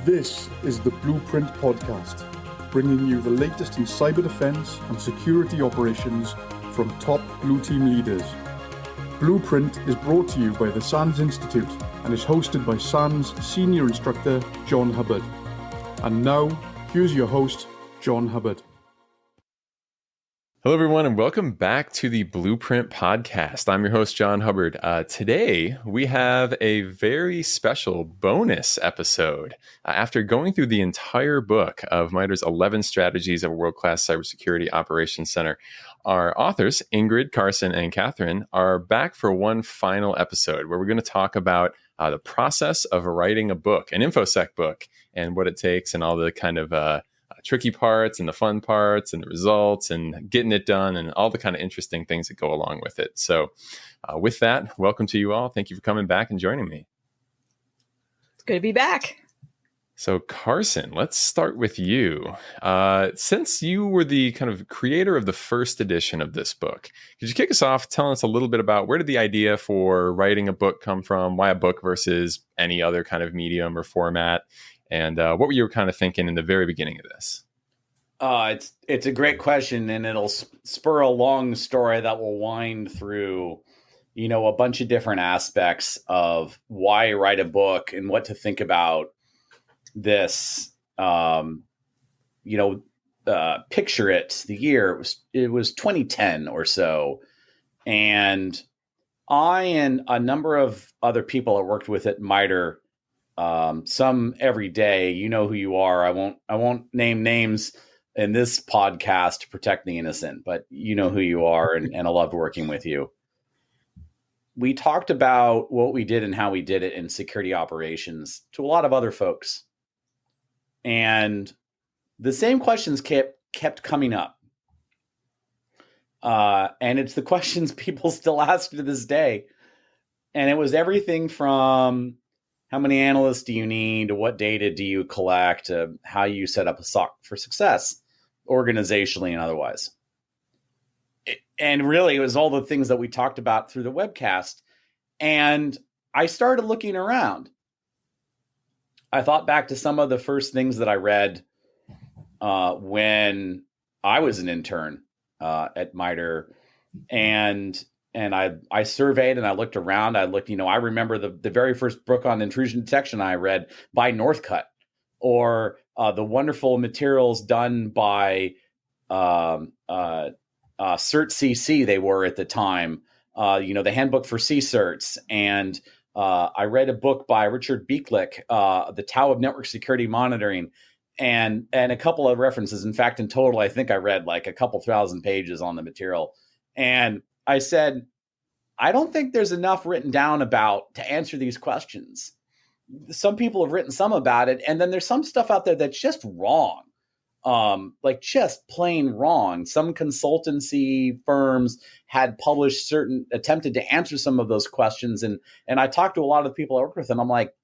This is the Blueprint Podcast, bringing you the latest in cyber defense and security operations from top blue team leaders. Blueprint is brought to you by the SANS Institute and is hosted by SANS Senior Instructor John Hubbard. And now, here's your host, John Hubbard. Hello, everyone, and welcome back to the Blueprint Podcast. I'm your host, John Hubbard. Today, we have a very special bonus episode. After going through the entire book of MITRE's 11 Strategies of a World-Class Cybersecurity Operations Center, our authors, Ingrid, Carson, and Kathryn, are back for one final episode where we're going to talk about the process of writing a book, an InfoSec book, and what it takes and all the kind of tricky parts and the fun parts and the results and getting it done and all the kind of interesting things that go along with it. So with that, welcome to you all. Thank you for coming back and joining me. It's good to be back. So Carson, let's start with you. Since you were the kind of creator of the first edition of this book, could you kick us off telling us a little bit about where did the idea for writing a book come from? Why a book versus any other kind of medium or format? And what were you kind of thinking in the very beginning of this? It's a great question, and it'll spur a long story that will wind through, a bunch of different aspects of why write a book and what to think about this. Picture it. The year it was 2010 or so, and I and a number of other people I worked with at MITRE. Some every day, you know who you are. I won't name names in this podcast to protect the innocent, but you know who you are, and I loved working with you. We talked about what we did and how we did it in security operations to a lot of other folks. And the same questions kept coming up. And it's the questions people still ask to this day. And it was everything from how many analysts do you need? What data do you collect? How you set up a SOC for success, organizationally and otherwise. And really, it was all the things that we talked about through the webcast. And I started looking around. I thought back to some of the first things that I read when I was an intern at MITRE. And I surveyed and I looked around. I remember the very first book on intrusion detection I read by Northcutt, or the wonderful materials done by CertCC they were at the time, the handbook for CCerts. And I read a book by Richard Beeklick, The Tao of Network Security Monitoring, and a couple of references. In fact, in total, I think I read like a couple thousand pages on the material. And I said, I don't think there's enough written down to answer these questions. Some people have written some about it, and then there's some stuff out there that's just wrong, just plain wrong. Some consultancy firms had attempted to answer some of those questions, and I talked to a lot of the people I work with, and I'm like,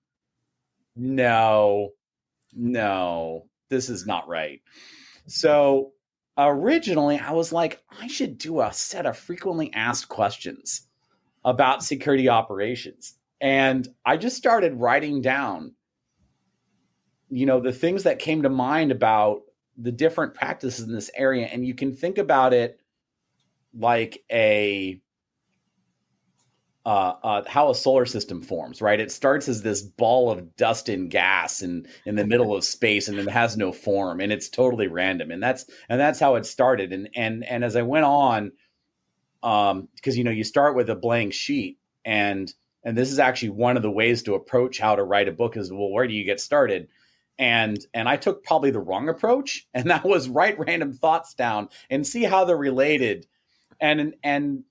no, this is not right. So originally, I was like, I should do a set of frequently asked questions about security operations. And I just started writing down, the things that came to mind about the different practices in this area. And you can think about it like how a solar system forms, right? It starts as this ball of dust and gas in the middle of space, and it has no form, and it's totally random. And that's how it started. And as I went on, because you start with a blank sheet, and this is actually one of the ways to approach how to write a book is, well, where do you get started? And I took probably the wrong approach, and that was write random thoughts down and see how they're related. And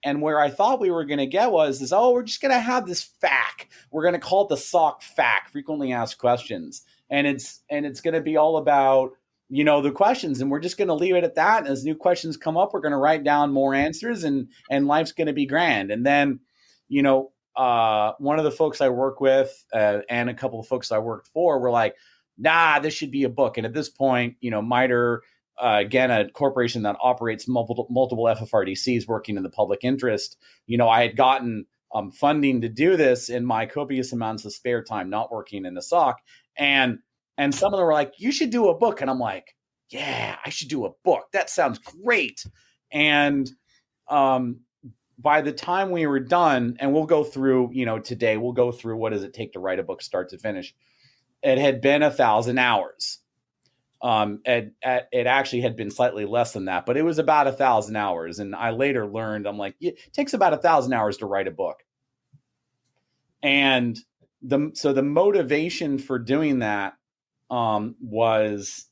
where I thought we were going to get we're just going to have this FAQ. We're going to call it the SOC FAQ, frequently asked questions. And it's going to be all about, the questions, and we're just going to leave it at that. And as new questions come up, we're going to write down more answers, and life's going to be grand. And then, one of the folks I work with and a couple of folks I worked for were like, nah, this should be a book. And at this point, MITRE, again, a corporation that operates multiple FFRDCs working in the public interest. I had gotten funding to do this in my copious amounts of spare time, not working in the SOC. And And some of them were like, you should do a book. And I'm like, yeah, I should do a book. That sounds great. And by the time we were done, and we'll go through, today we'll go through what does it take to write a book start to finish. It had been 1,000 hours. It actually had been slightly less than that, but it was about 1,000 hours. And I later learned, I'm like, it takes about 1,000 hours to write a book. And so the motivation for doing that was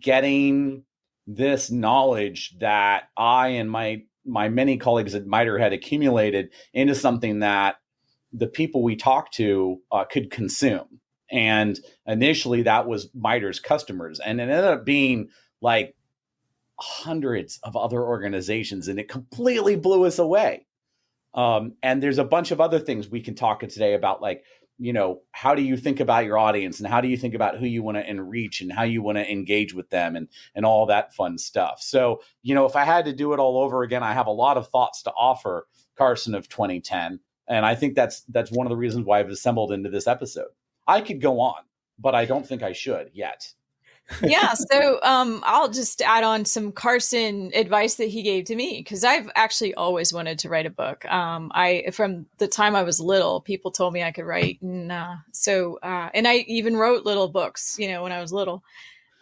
getting this knowledge that I and my many colleagues at MITRE had accumulated into something that the people we talked to could consume. And initially that was MITRE's customers. And it ended up being like hundreds of other organizations, and it completely blew us away. And there's a bunch of other things we can talk today about, like, how do you think about your audience, and how do you think about who you want to reach, and how you want to engage with them, and all that fun stuff. So, if I had to do it all over again, I have a lot of thoughts to offer Carson of 2010. And I think that's one of the reasons why I've assembled into this episode. I could go on, but I don't think I should yet. Yeah. So I'll just add on some Carson advice that he gave to me, because I've actually always wanted to write a book. From the time I was little, people told me I could write. And I even wrote little books, when I was little.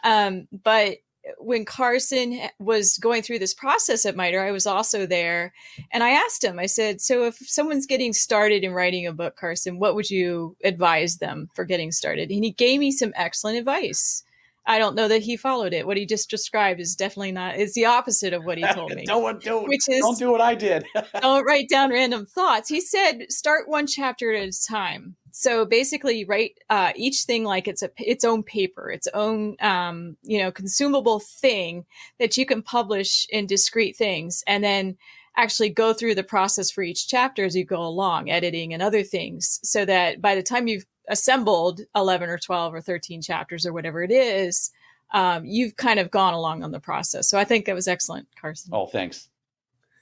But when Carson was going through this process at MITRE, I was also there. And I asked him, I said, so if someone's getting started in writing a book, Carson, what would you advise them for getting started? And he gave me some excellent advice. I don't know that he followed it. What he just described is definitely not, it's the opposite of what he told me. Don't do what I did. Don't write down random thoughts. He said, start one chapter at a time. So basically write each thing like it's its own paper, its own, consumable thing that you can publish in discrete things, and then actually go through the process for each chapter as you go along, editing and other things, so that by the time you've assembled 11 or 12 or 13 chapters or whatever it is, you've kind of gone along on the process. So I think that was excellent, Carson. Oh, thanks.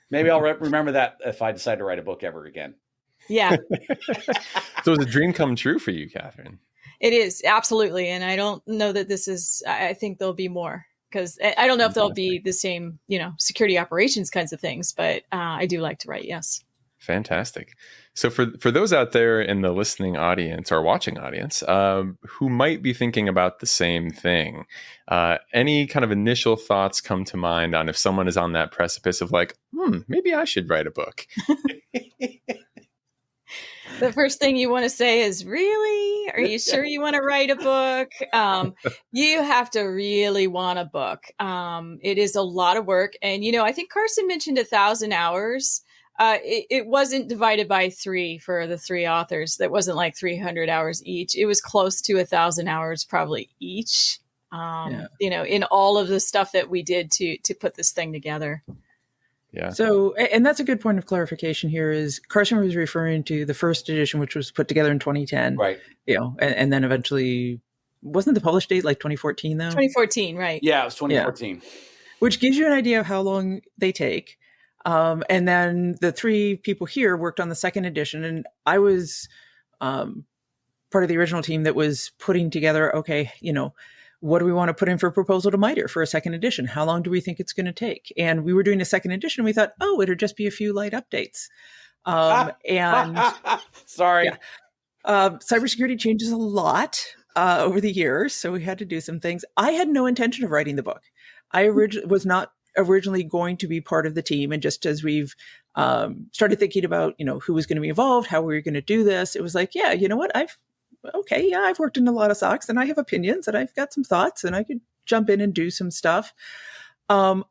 Maybe I'll remember that if I decide to write a book ever again. Yeah. So it's a dream come true for you, Kathryn. It is, absolutely. And I don't know that I think there'll be more, because I don't know if there'll be the same, security operations kinds of things, but I do like to write. Yes. Fantastic. So for those out there in the listening audience or watching audience who might be thinking about the same thing, any kind of initial thoughts come to mind on if someone is on that precipice of like, maybe I should write a book? The first thing you want to say is, really? Are you sure you want to write a book? You have to really want a book. It is a lot of work. And, I think Carson mentioned 1,000 hours. It wasn't divided by 3 for the 3 authors. That wasn't like 300 hours each. It was close to 1,000 hours probably each, in all of the stuff that we did to put this thing together. Yeah. So, and that's a good point of clarification here, is Carson was referring to the first edition, which was put together in 2010. Right. And then eventually, wasn't the published date like 2014 though? 2014, right. Yeah, it was 2014. Yeah. Which gives you an idea of how long they take. And then the 3 people here worked on the second edition, and I was part of the original team that was putting together, okay, what do we want to put in for a proposal to MITRE for a second edition? How long do we think it's going to take? And we were doing a second edition, and we thought, it'll just be a few light updates. And sorry. Yeah. Cybersecurity changes a lot over the years, so we had to do some things. I had no intention of writing the book. I was not originally going to be part of the team. And just as we've started thinking about, who was going to be involved, how we were going to do this, it was like, yeah, you know what? I've worked in a lot of SOCs, and I have opinions, and I've got some thoughts, and I could jump in and do some stuff. I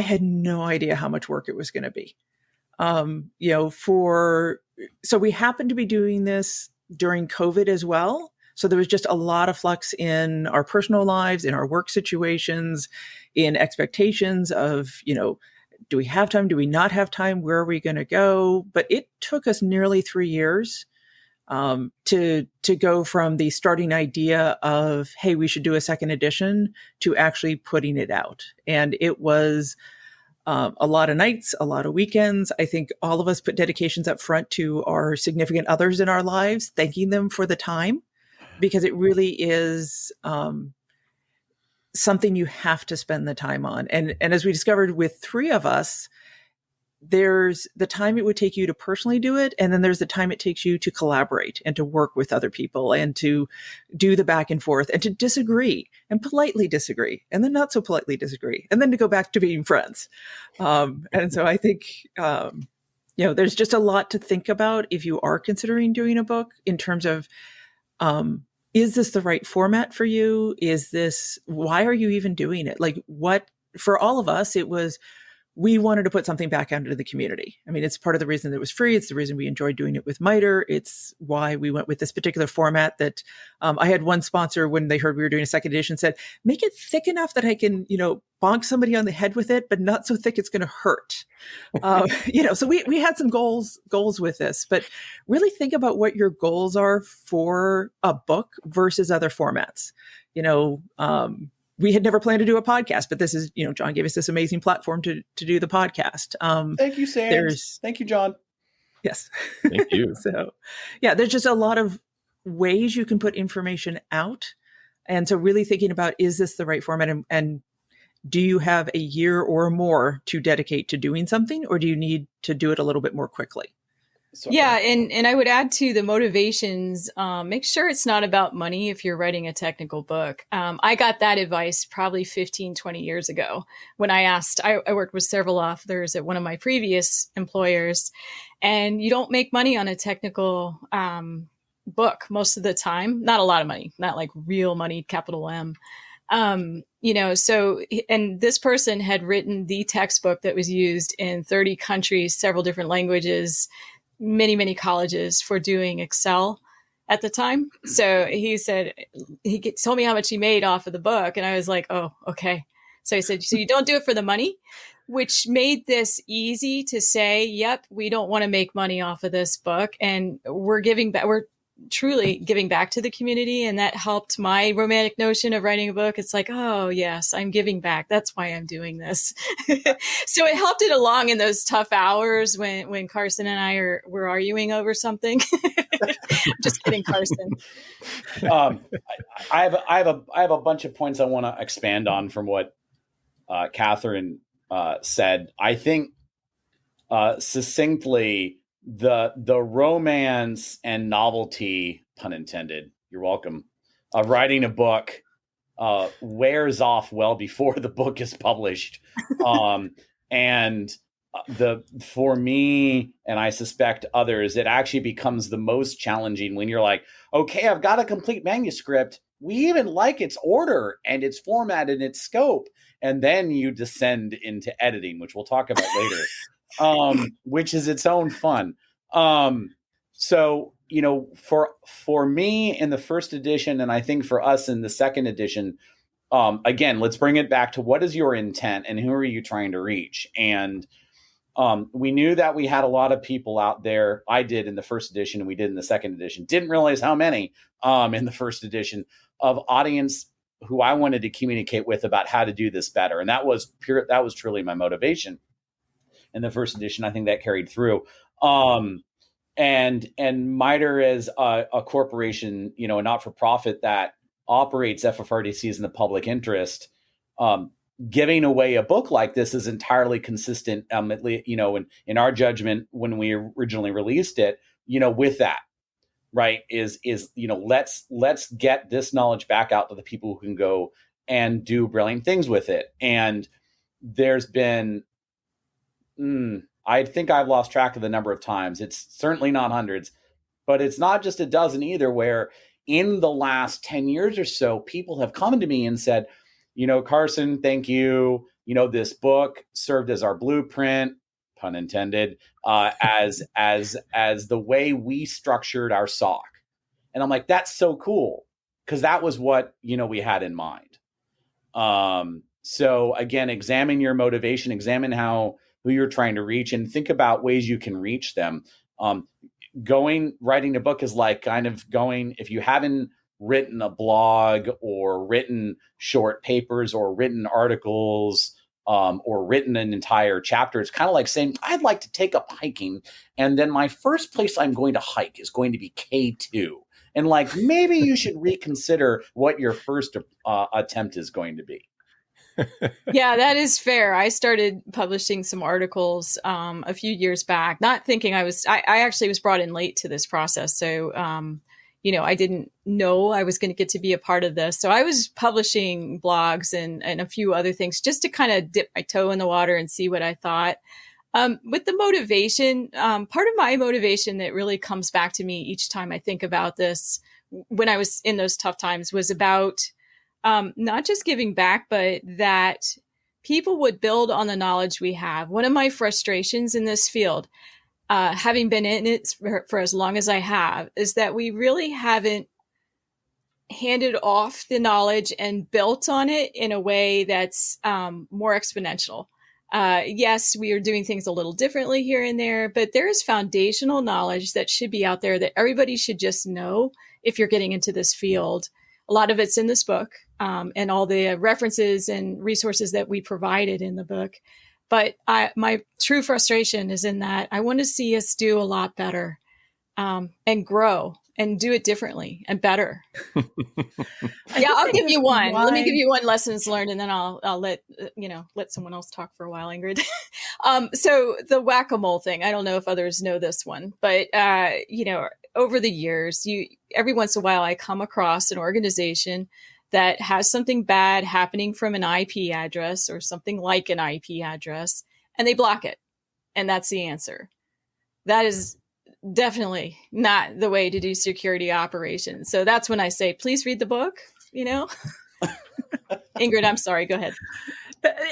had no idea how much work it was going to be. So we happened to be doing this during COVID as well. So there was just a lot of flux in our personal lives, in our work situations, in expectations of, do we have time? Do we not have time? Where are we going to go? But it took us nearly 3 years to go from the starting idea of, hey, we should do a second edition, to actually putting it out. And it was a lot of nights, a lot of weekends. I think all of us put dedications up front to our significant others in our lives, thanking them for the time, because it really is, something you have to spend the time on. And as we discovered with 3 of us, there's the time it would take you to personally do it. And then there's the time it takes you to collaborate and to work with other people and to do the back and forth and to disagree and politely disagree and then not so politely disagree and then to go back to being friends. And so I think, there's just a lot to think about if you are considering doing a book in terms of, is this the right format for you? Why are you even doing it? Like for all of us, it was, we wanted to put something back out into the community. I mean, it's part of the reason that it was free. It's the reason we enjoyed doing it with MITRE. It's why we went with this particular format that I had one sponsor when they heard we were doing a second edition said, make it thick enough that I can, bonk somebody on the head with it, but not so thick it's going to hurt. So we had some goals with this, but really think about what your goals are for a book versus other formats. We had never planned to do a podcast, but this is, John gave us this amazing platform to do the podcast. Thank you, Sam. Thank you, John. Yes. Thank you. So, there's just a lot of ways you can put information out. And so really thinking about, is this the right format? And do you have a year or more to dedicate to doing something, or do you need to do it a little bit more quickly? Yeah. And I would add to the motivations, make sure it's not about money if you're writing a technical book. I got that advice probably 15, 20 years ago when I worked with several authors at one of my previous employers, and you don't make money on a technical book most of the time. Not a lot of money, not like real money, capital M. And this person had written the textbook that was used in 30 countries, several different languages, many, many colleges for doing Excel at the time. So he said, he told me how much he made off of the book. And I was like, oh, okay. So he said, so you don't do it for the money, which made this easy to say, yep, we don't want to make money off of this book. And we're truly giving back to the community. And that helped my romantic notion of writing a book. It's like, oh yes, I'm giving back. That's why I'm doing this. So it helped it along in those tough hours when Carson and I were arguing over something. Just kidding, Carson. I have a bunch of points I want to expand on from what Kathryn said. I think succinctly, the romance and novelty, pun intended, you're welcome, of writing a book wears off well before the book is published. For me, and I suspect others, it actually becomes the most challenging when you're like, okay, I've got a complete manuscript. We even like its order and its format and its scope. And then you descend into editing, which we'll talk about later. Which is its own fun. So, for me in the first edition, and I think for us in the second edition, again, let's bring it back to what is your intent and who are you trying to reach? And we knew that we had a lot of people out there. I did in the first edition and we did in the second edition. Didn't realize how many in the first edition of audience who I wanted to communicate with about how to do this better. And that was truly my motivation. In the first edition, I think that carried through. And MITRE is a corporation, a not-for-profit that operates FFRDCs in the public interest. Giving away a book like this is entirely consistent, in our judgment when we originally released it, with that, right? Let's get this knowledge back out to the people who can go and do brilliant things with it. And there's been I think I've lost track of the number of times. It's certainly not hundreds, but it's not just a dozen either, where in the last 10 years or so, people have come to me and said, Carson, thank you. This book served as our blueprint, pun intended, as the way we structured our SOC. And I'm like, that's so cool, because that was what, we had in mind. So again, examine your motivation, examine who you're trying to reach, and think about ways you can reach them. Writing a book is like kind of going, if you haven't written a blog or written short papers or written articles or written an entire chapter, it's kind of like saying, I'd like to take up hiking. And then my first place I'm going to hike is going to be K2. and like maybe you should reconsider what your first attempt is going to be. Yeah, that is fair. I started publishing some articles a few years back, not thinking I actually was brought in late to this process. So, I didn't know I was going to get to be a part of this. So I was publishing blogs and a few other things just to kind of dip my toe in the water and see what I thought. With the motivation, part of my motivation that really comes back to me each time I think about this when I was in those tough times was about not just giving back, but that people would build on the knowledge we have. One of my frustrations in this field, having been in it for as long as I have, is that we really haven't handed off the knowledge and built on it in a way that's more exponential. Yes, we are doing things a little differently here and there, but there is foundational knowledge that should be out there that everybody should just know if you're getting into this field. A lot of it's in this book, and all the references and resources that we provided in the book. But my true frustration is in that I want to see us do a lot better and grow and do it differently and better. Yeah, I'll give you one. Let me give you one lessons learned, and then I'll let someone else talk for a while, Ingrid. So the whack-a-mole thing. I don't know if others know this one, but over the years, every once in a while I come across an organization that has something bad happening from an IP address or something like an IP address, and they block it. And that's the answer. That is definitely not the way to do security operations. So that's when I say, please read the book, Ingrid, I'm sorry, go ahead.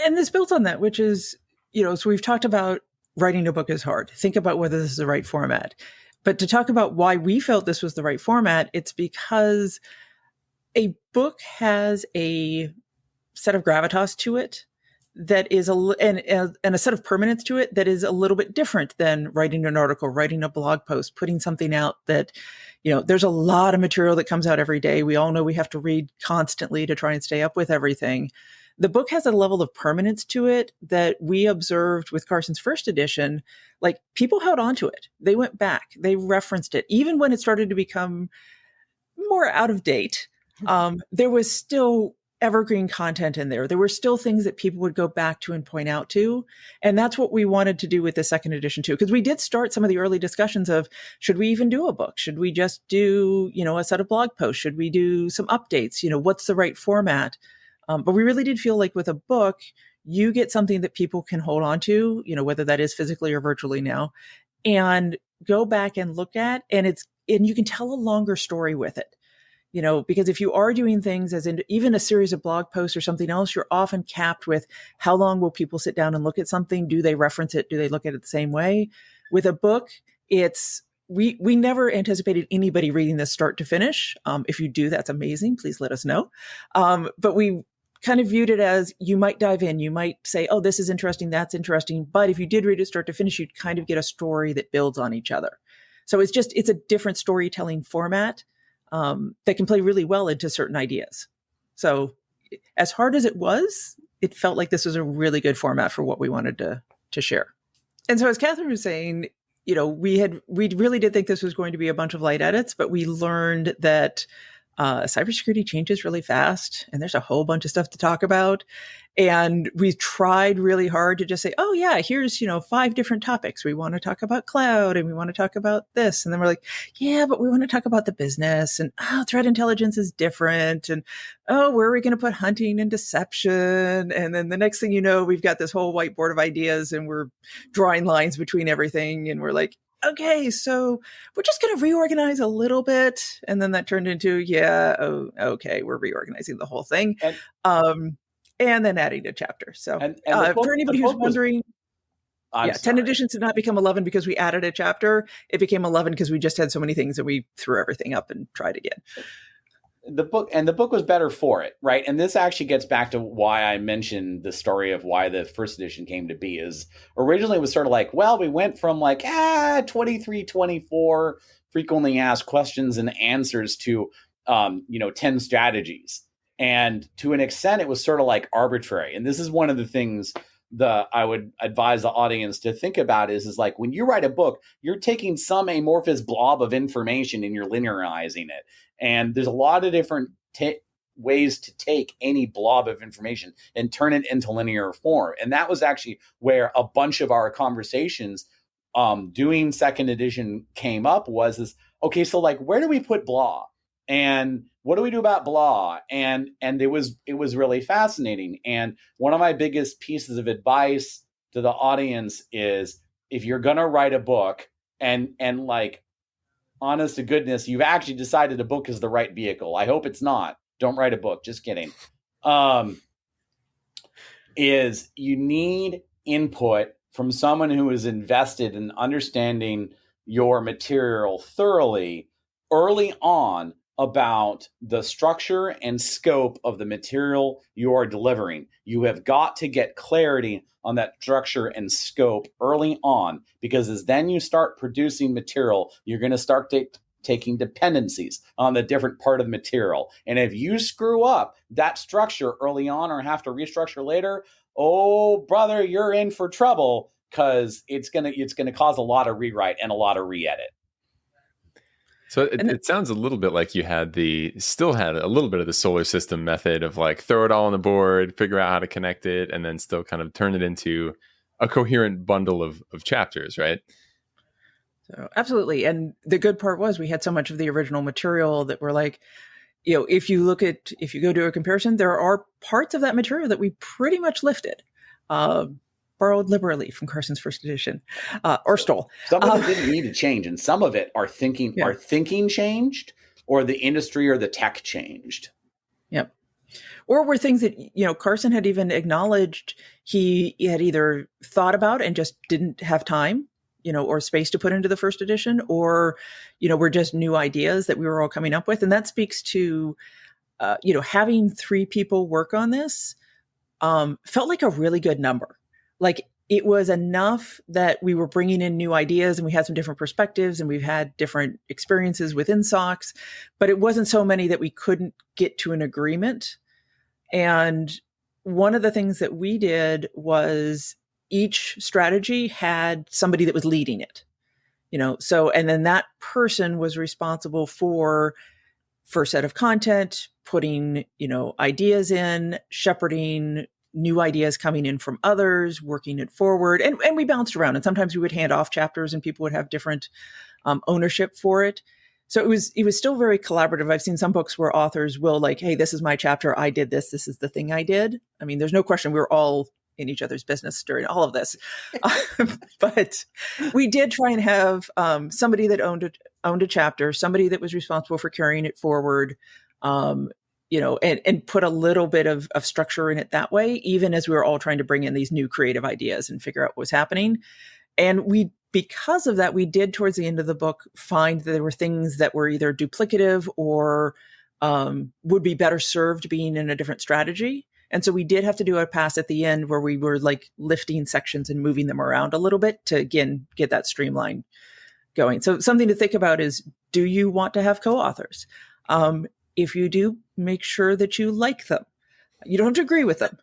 And this builds on that, which is, so we've talked about writing a book is hard. Think about whether this is the right format. But to talk about why we felt this was the right format, it's because a book has a set of gravitas to it that is and a set of permanence to it that is a little bit different than writing an article, writing a blog post, putting something out that, there's a lot of material that comes out every day. We all know we have to read constantly to try and stay up with everything. The book has a level of permanence to it that we observed with Carson's first edition. Like, people held on to it. They went back. They referenced it. Even when it started to become more out of date, there was still evergreen content in there. There were still things that people would go back to and point out to. And that's what we wanted to do with the second edition too. Because we did start some of the early discussions of, should we even do a book? Should we just do, a set of blog posts? Should we do some updates? What's the right format? But we really did feel like with a book, you get something that people can hold on to, whether that is physically or virtually now, and go back and look at, and you can tell a longer story with it. Because if you are doing things as in even a series of blog posts or something else, you're often capped with how long will people sit down and look at something? Do they reference it? Do they look at it the same way? With a book, we never anticipated anybody reading this start to finish. If you do, that's amazing. Please let us know. But we kind of viewed it as, you might dive in. You might say, oh, this is interesting. That's interesting. But if you did read it start to finish, you'd kind of get a story that builds on each other. So it's a different storytelling format that can play really well into certain ideas. So as hard as it was, it felt like this was a really good format for what we wanted to share. And so as Kathryn was saying, we really did think this was going to be a bunch of light edits, but we learned that cybersecurity changes really fast, and there's a whole bunch of stuff to talk about. And we tried really hard to just say, oh yeah, here's, 5 different topics. We want to talk about cloud, and we want to talk about this. And then we're like, yeah, but we want to talk about the business, and threat intelligence is different. And where are we going to put hunting and deception? And then the next thing you know, we've got this whole whiteboard of ideas, and we're drawing lines between everything. And we're like, okay, so we're just going to reorganize a little bit. And then that turned into, okay, we're reorganizing the whole thing. And then adding a chapter. So for anybody who's wondering, 10 editions did not become 11 because we added a chapter. It became 11 because we just had so many things that we threw everything up and tried again. The book was better for it, right? And this actually gets back to why I mentioned the story of why the first edition came to be. Is originally it was sort of like, well, we went from 23, 24 frequently asked questions and answers to 10 strategies. And to an extent, it was sort of like arbitrary. And this is one of the things I would advise the audience to think about is like when you write a book, you're taking some amorphous blob of information and you're linearizing it. And there's a lot of different ways to take any blob of information and turn it into linear form. And that was actually where a bunch of our conversations doing second edition came up was this, okay, so like, where do we put blah? And what do we do about blah? And it was really fascinating. And one of my biggest pieces of advice to the audience is if you're going to write a book and like, honest to goodness, you've actually decided a book is the right vehicle. I hope it's not. Don't write a book. Just kidding. Is you need input from someone who is invested in understanding your material thoroughly early on about the structure and scope of the material you are delivering. You have got to get clarity on that structure and scope early on, because as then you start producing material, you're going to start taking dependencies on the different part of the material. And if you screw up that structure early on or have to restructure later, oh, brother, you're in for trouble, because it's gonna cause a lot of rewrite and a lot of re-edit. So it sounds a little bit like you still had a little bit of the solar system method of like throw it all on the board, figure out how to connect it, and then still kind of turn it into a coherent bundle of chapters, right? So absolutely. And the good part was we had so much of the original material that we're like, if you go do a comparison, there are parts of that material that we pretty much lifted, borrowed liberally from Carson's first edition, or stole. Some of it didn't need to change, and some of it our thinking changed, or the industry or the tech changed. Yep. Or were things that, Carson had even acknowledged he had either thought about and just didn't have time, or space to put into the first edition, or, were just new ideas that we were all coming up with. And that speaks to, having 3 people work on this felt like a really good number. Like it was enough that we were bringing in new ideas and we had some different perspectives and we've had different experiences within SOCs, but it wasn't so many that we couldn't get to an agreement. And one of the things that we did was each strategy had somebody that was leading it, and then that person was responsible for first set of content, putting, ideas in, shepherding new ideas coming in from others, working it forward. And we bounced around, and sometimes we would hand off chapters and people would have different ownership for it. So it was still very collaborative. I've seen some books where authors will like, hey, this is my chapter. I did this. This is the thing I did. I mean, there's no question we were all in each other's business during all of this. But we did try and have somebody that owned a chapter, somebody that was responsible for carrying it forward, and put a little bit of structure in it that way, even as we were all trying to bring in these new creative ideas and figure out what was happening. And because of that, we did towards the end of the book find that there were things that were either duplicative or would be better served being in a different strategy. And so we did have to do a pass at the end where we were like lifting sections and moving them around a little bit to, again, get that streamline going. So something to think about is, do you want to have co-authors? If you do, make sure that you like them. You don't have to agree with them,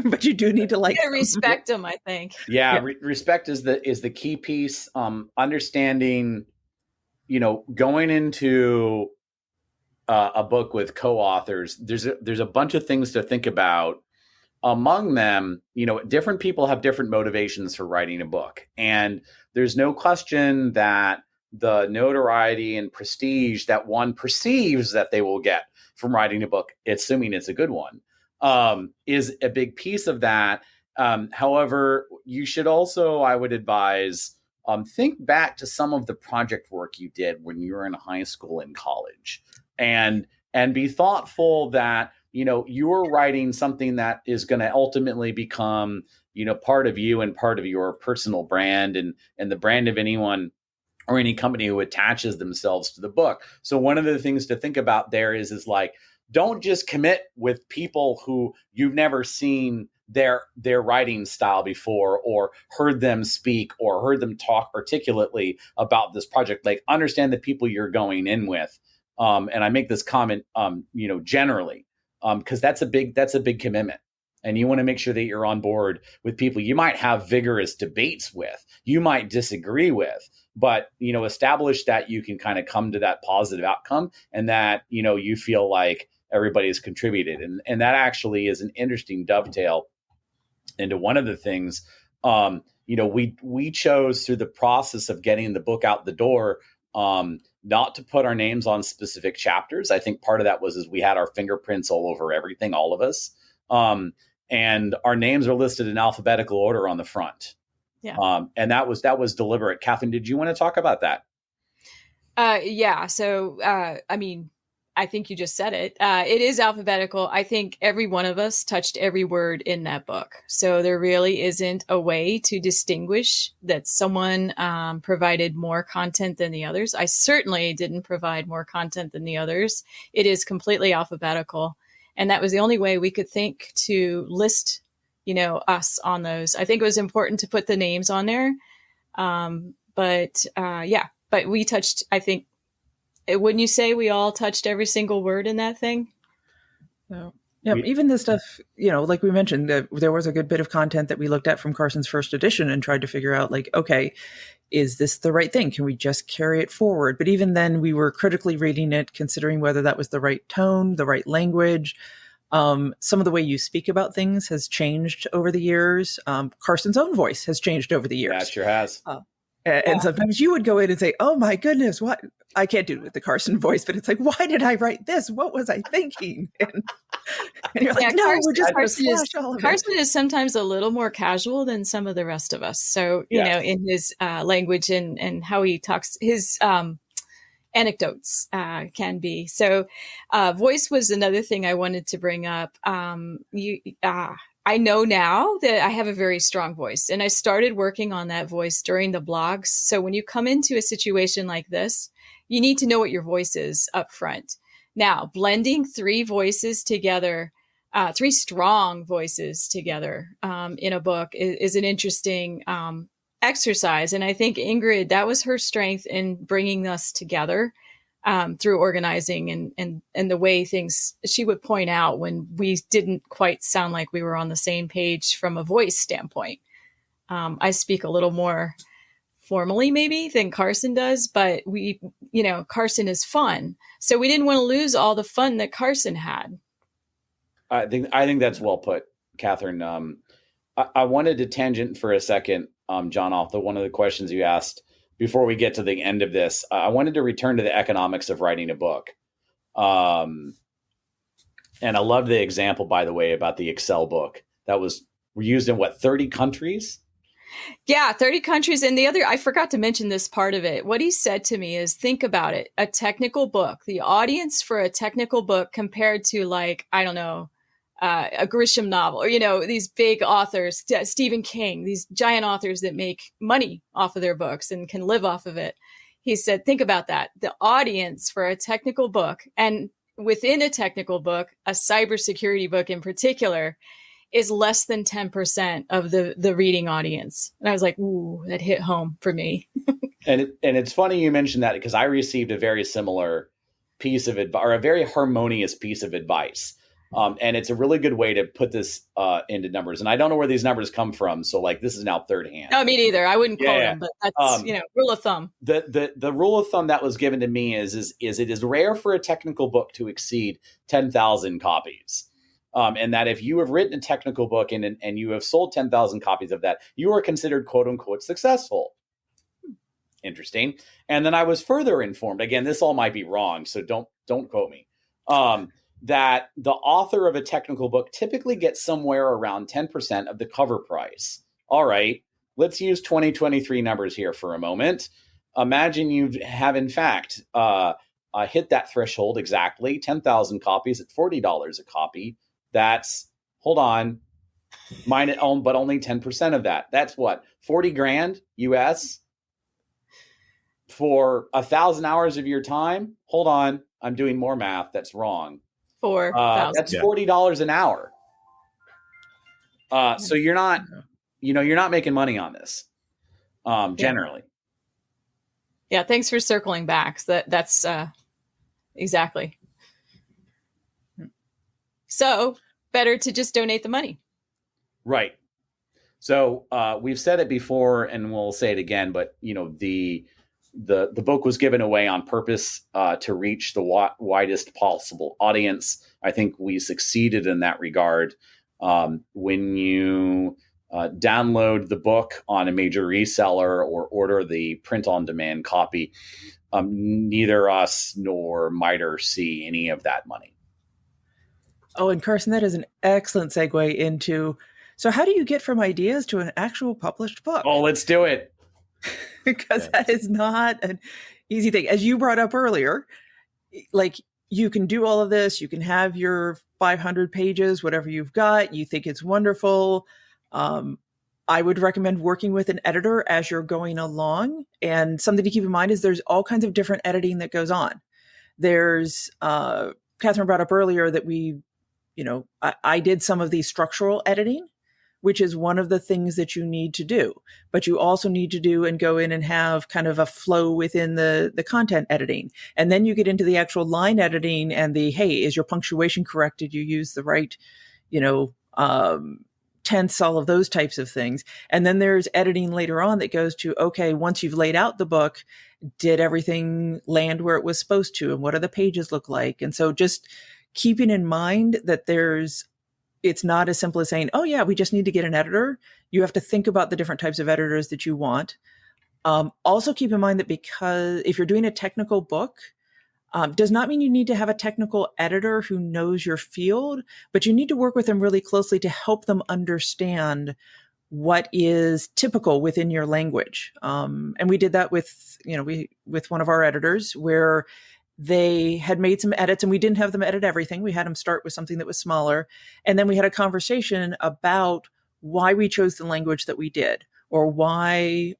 but you do need to like them. Respect them, I think. Yeah. Respect is the key piece. Understanding, going into a book with co-authors, there's a bunch of things to think about. Among them, different people have different motivations for writing a book. And there's no question that the notoriety and prestige that one perceives that they will get from writing a book, assuming it's a good one, is a big piece of that. However, you should also, I would advise, think back to some of the project work you did when you were in high school and college, and be thoughtful that, you're writing something that is going to ultimately become, part of you and part of your personal brand and the brand of anyone or any company who attaches themselves to the book. So one of the things to think about there is like, don't just commit with people who you've never seen their writing style before, or heard them speak, or heard them talk articulately about this project. Like, understand the people you're going in with. And I make this comment, generally, because that's a big commitment. And you want to make sure that you're on board with people you might have vigorous debates with, you might disagree with, but, establish that you can kind of come to that positive outcome and that, you feel like everybody's contributed. And that actually is an interesting dovetail into one of the things, we chose through the process of getting the book out the door, not to put our names on specific chapters. I think part of that was we had our fingerprints all over everything, all of us. And our names are listed in alphabetical order on the front. Yeah. And that was deliberate. Kathryn, did you want to talk about that? Yeah. So, I think you just said it. It is alphabetical. I think every one of us touched every word in that book. So there really isn't a way to distinguish that someone provided more content than the others. I certainly didn't provide more content than the others. It is completely alphabetical. And that was the only way we could think to list, us on those. I think it was important to put the names on there. But we touched, I think, wouldn't you say we all touched every single word in that thing? So, yeah, even the stuff, like we mentioned, there was a good bit of content that we looked at from Carson's first edition and tried to figure out, like, okay, is this the right thing? Can we just carry it forward? But even then, we were critically reading it, considering whether that was the right tone, the right language. Some of the way you speak about things has changed over the years. Carson's own voice has changed over the years. Yeah, it sure has. And sometimes you would go in and say, oh my goodness, what? I can't do it with the Carson voice, but it's like, why did I write this? What was I thinking? And you're like, no, we're just going to slash all of it. Carson is sometimes a little more casual than some of the rest of us. So, in his language and how he talks, his anecdotes can be. So voice was another thing I wanted to bring up. I know now that I have a very strong voice, and I started working on that voice during the blogs. So when you come into a situation like this, you need to know what your voice is up front. Now, blending three voices together, three strong voices together in a book is an interesting exercise. And I think Ingrid, that was her strength in bringing us together through organizing and the way things she would point out when we didn't quite sound like we were on the same page from a voice standpoint. I speak a little more formally maybe than Carson does, but Carson is fun. So we didn't want to lose all the fun that Carson had. I think that's well put, Kathryn. I wanted to tangent for a second, John, off one of the questions you asked before we get to the end of this. I wanted to return to the economics of writing a book. And I love the example, by the way, about the Excel book that was used in 30 countries? Yeah, 30 countries. And I forgot to mention this part of it. What he said to me is, think about it. A technical book, the audience for a technical book compared to a Grisham novel, or, these big authors, Stephen King, these giant authors that make money off of their books and can live off of it. He said, think about that. The audience for a technical book, and within a technical book, a cybersecurity book in particular, is less than 10% of the reading audience. And I was like, ooh, that hit home for me. And it's funny you mentioned that, because I received a very similar piece of advice, or a very harmonious piece of advice. And it's a really good way to put this into numbers. And I don't know where these numbers come from. So this is now third hand. No, me neither. I wouldn't quote them, but that's, rule of thumb. The rule of thumb that was given to me is it is rare for a technical book to exceed 10,000 copies. And that if you have written a technical book and you have sold 10,000 copies of that, you are considered quote unquote successful. Interesting. And then I was further informed, again, this all might be wrong, so don't quote me, that the author of a technical book typically gets somewhere around 10% of the cover price. All right, let's use 2023 numbers here for a moment. Imagine you have, in fact, hit that threshold exactly, 10,000 copies at $40 a copy. That's, hold on, but only 10% of that. That's what, 40 grand US for 1,000 hours of your time? Hold on, I'm doing more math. That's wrong. That's $40 an hour. So you're not making money on this, generally. Yeah. Thanks for circling back. That's exactly. So better to just donate the money. Right. So we've said it before, and we'll say it again. But the book was given away on purpose to reach the widest possible audience. I think we succeeded in that regard. When you download the book on a major reseller or order the print-on-demand copy, neither us nor MITRE see any of that money. Oh, and Carson, that is an excellent segue into, so how do you get from ideas to an actual published book? Oh, let's do it. Because that is not an easy thing. As you brought up earlier, like, you can do all of this, you can have your 500 pages, whatever you've got, you think it's wonderful. I would recommend working with an editor as you're going along. And something to keep in mind is there's all kinds of different editing that goes on. There's, Kathryn brought up earlier that I did some of the structural editing, which is one of the things that you need to do. But you also need to do and go in and have kind of a flow within the content editing. And then you get into the actual line editing and hey, is your punctuation correct? Did you use the right, tense, all of those types of things. And then there's editing later on that goes to, okay, once you've laid out the book, did everything land where it was supposed to? And what do the pages look like? And so just keeping in mind that it's not as simple as saying, oh yeah, we just need to get an editor. You have to think about the different types of editors that you want. Also keep in mind that because if you're doing a technical book, does not mean you need to have a technical editor who knows your field, but you need to work with them really closely to help them understand what is typical within your language. And we did that with one of our editors where they had made some edits and we didn't have them edit everything. We had them start with something that was smaller. And then we had a conversation about why we chose the language that we did, or why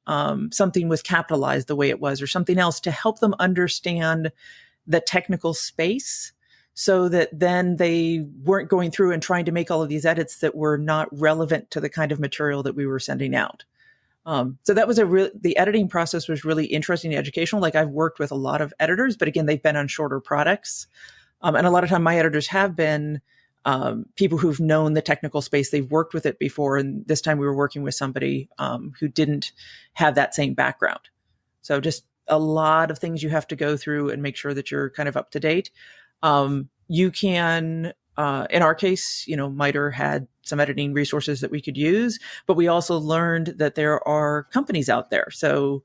something was capitalized the way it was, or something else, to help them understand the technical space, so that then they weren't going through and trying to make all of these edits that were not relevant to the kind of material that we were sending out. So that was the editing process was really interesting and educational. Like, I've worked with a lot of editors, but again, they've been on shorter products. And a lot of time my editors have been people who've known the technical space. They've worked with it before. And this time we were working with somebody who didn't have that same background. So just a lot of things you have to go through and make sure that you're kind of up to date. You can, in our case, MITRE had some editing resources that we could use, but we also learned that there are companies out there. So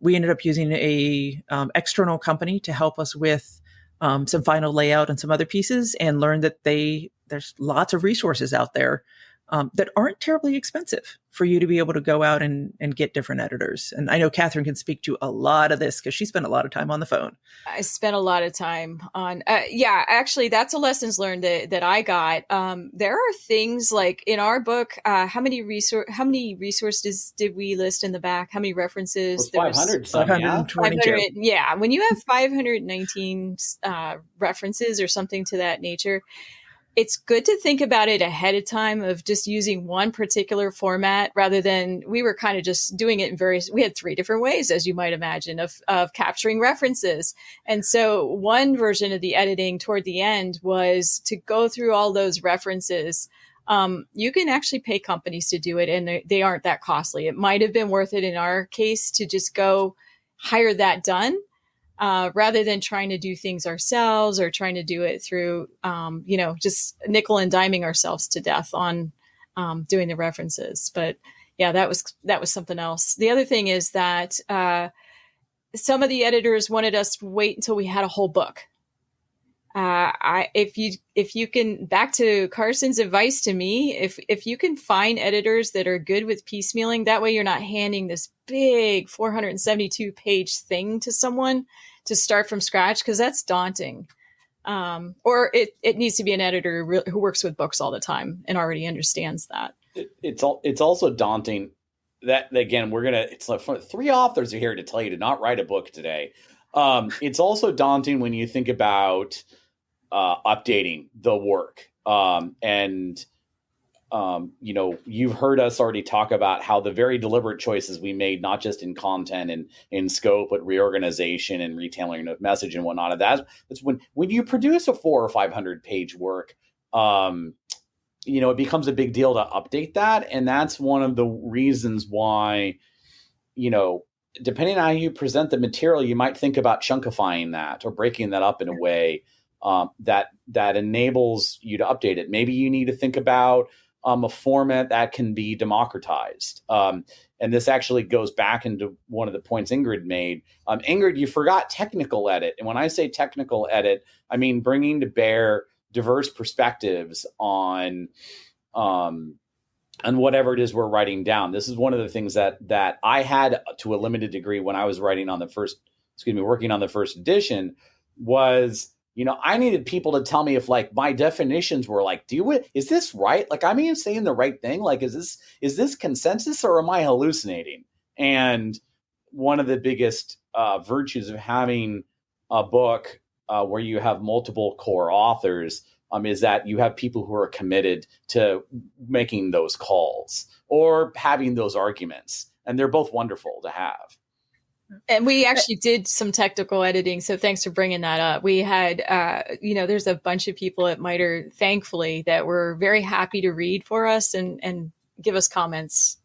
we ended up using a external company to help us with some final layout and some other pieces, and learned that there's lots of resources out there that aren't terribly expensive for you to be able to go out and get different editors. And I know Kathryn can speak to a lot of this because she spent a lot of time on the phone. I spent a lot of time on, actually, that's a lessons learned that I got. There are things like in our book, how many resources did we list in the back? How many references? 500. 522. Yeah. When you have 519 references or something to that nature, it's good to think about it ahead of time, of just using one particular format rather than, we were kind of just doing it in we had 3 different ways, as you might imagine, of capturing references. And so one version of the editing toward the end was to go through all those references. You can actually pay companies to do it, and they aren't that costly. It might have been worth it in our case to just go hire that done. Rather than trying to do things ourselves or trying to do it through, just nickel and diming ourselves to death on doing the references. But yeah, that was something else. The other thing is that some of the editors wanted us to wait until we had a whole book. If you can, back to Carson's advice to me, if you can find editors that are good with piecemealing, that way you're not handing this big 472 page thing to someone to start from scratch, because that's daunting. Or it needs to be an editor who works with books all the time and already understands that. It's also daunting that, again, it's like 3 authors are here to tell you to not write a book today. It's also daunting when you think about updating the work. You've heard us already talk about how the very deliberate choices we made, not just in content and in scope, but reorganization and retailing of message and whatnot. That's when you produce a 400 or 500 page work, it becomes a big deal to update that. And that's one of the reasons why, depending on how you present the material, you might think about chunkifying that or breaking that up in a way that enables you to update it. Maybe you need to think about a format that can be democratized. And this actually goes back into one of the points Ingrid made. Ingrid, you forgot technical edit. And when I say technical edit, I mean bringing to bear diverse perspectives on whatever it is we're writing down. This is one of the things that I had to a limited degree when I was working on the first edition was, I needed people to tell me if like my definitions were like, is this right? Like, I'm saying the right thing? Like, is this consensus or am I hallucinating? And one of the biggest virtues of having a book where you have multiple core authors is that you have people who are committed to making those calls or having those arguments. And they're both wonderful to have. And we actually did some technical editing. So thanks for bringing that up. We had, there's a bunch of people at MITRE, thankfully, that were very happy to read for us and give us comments.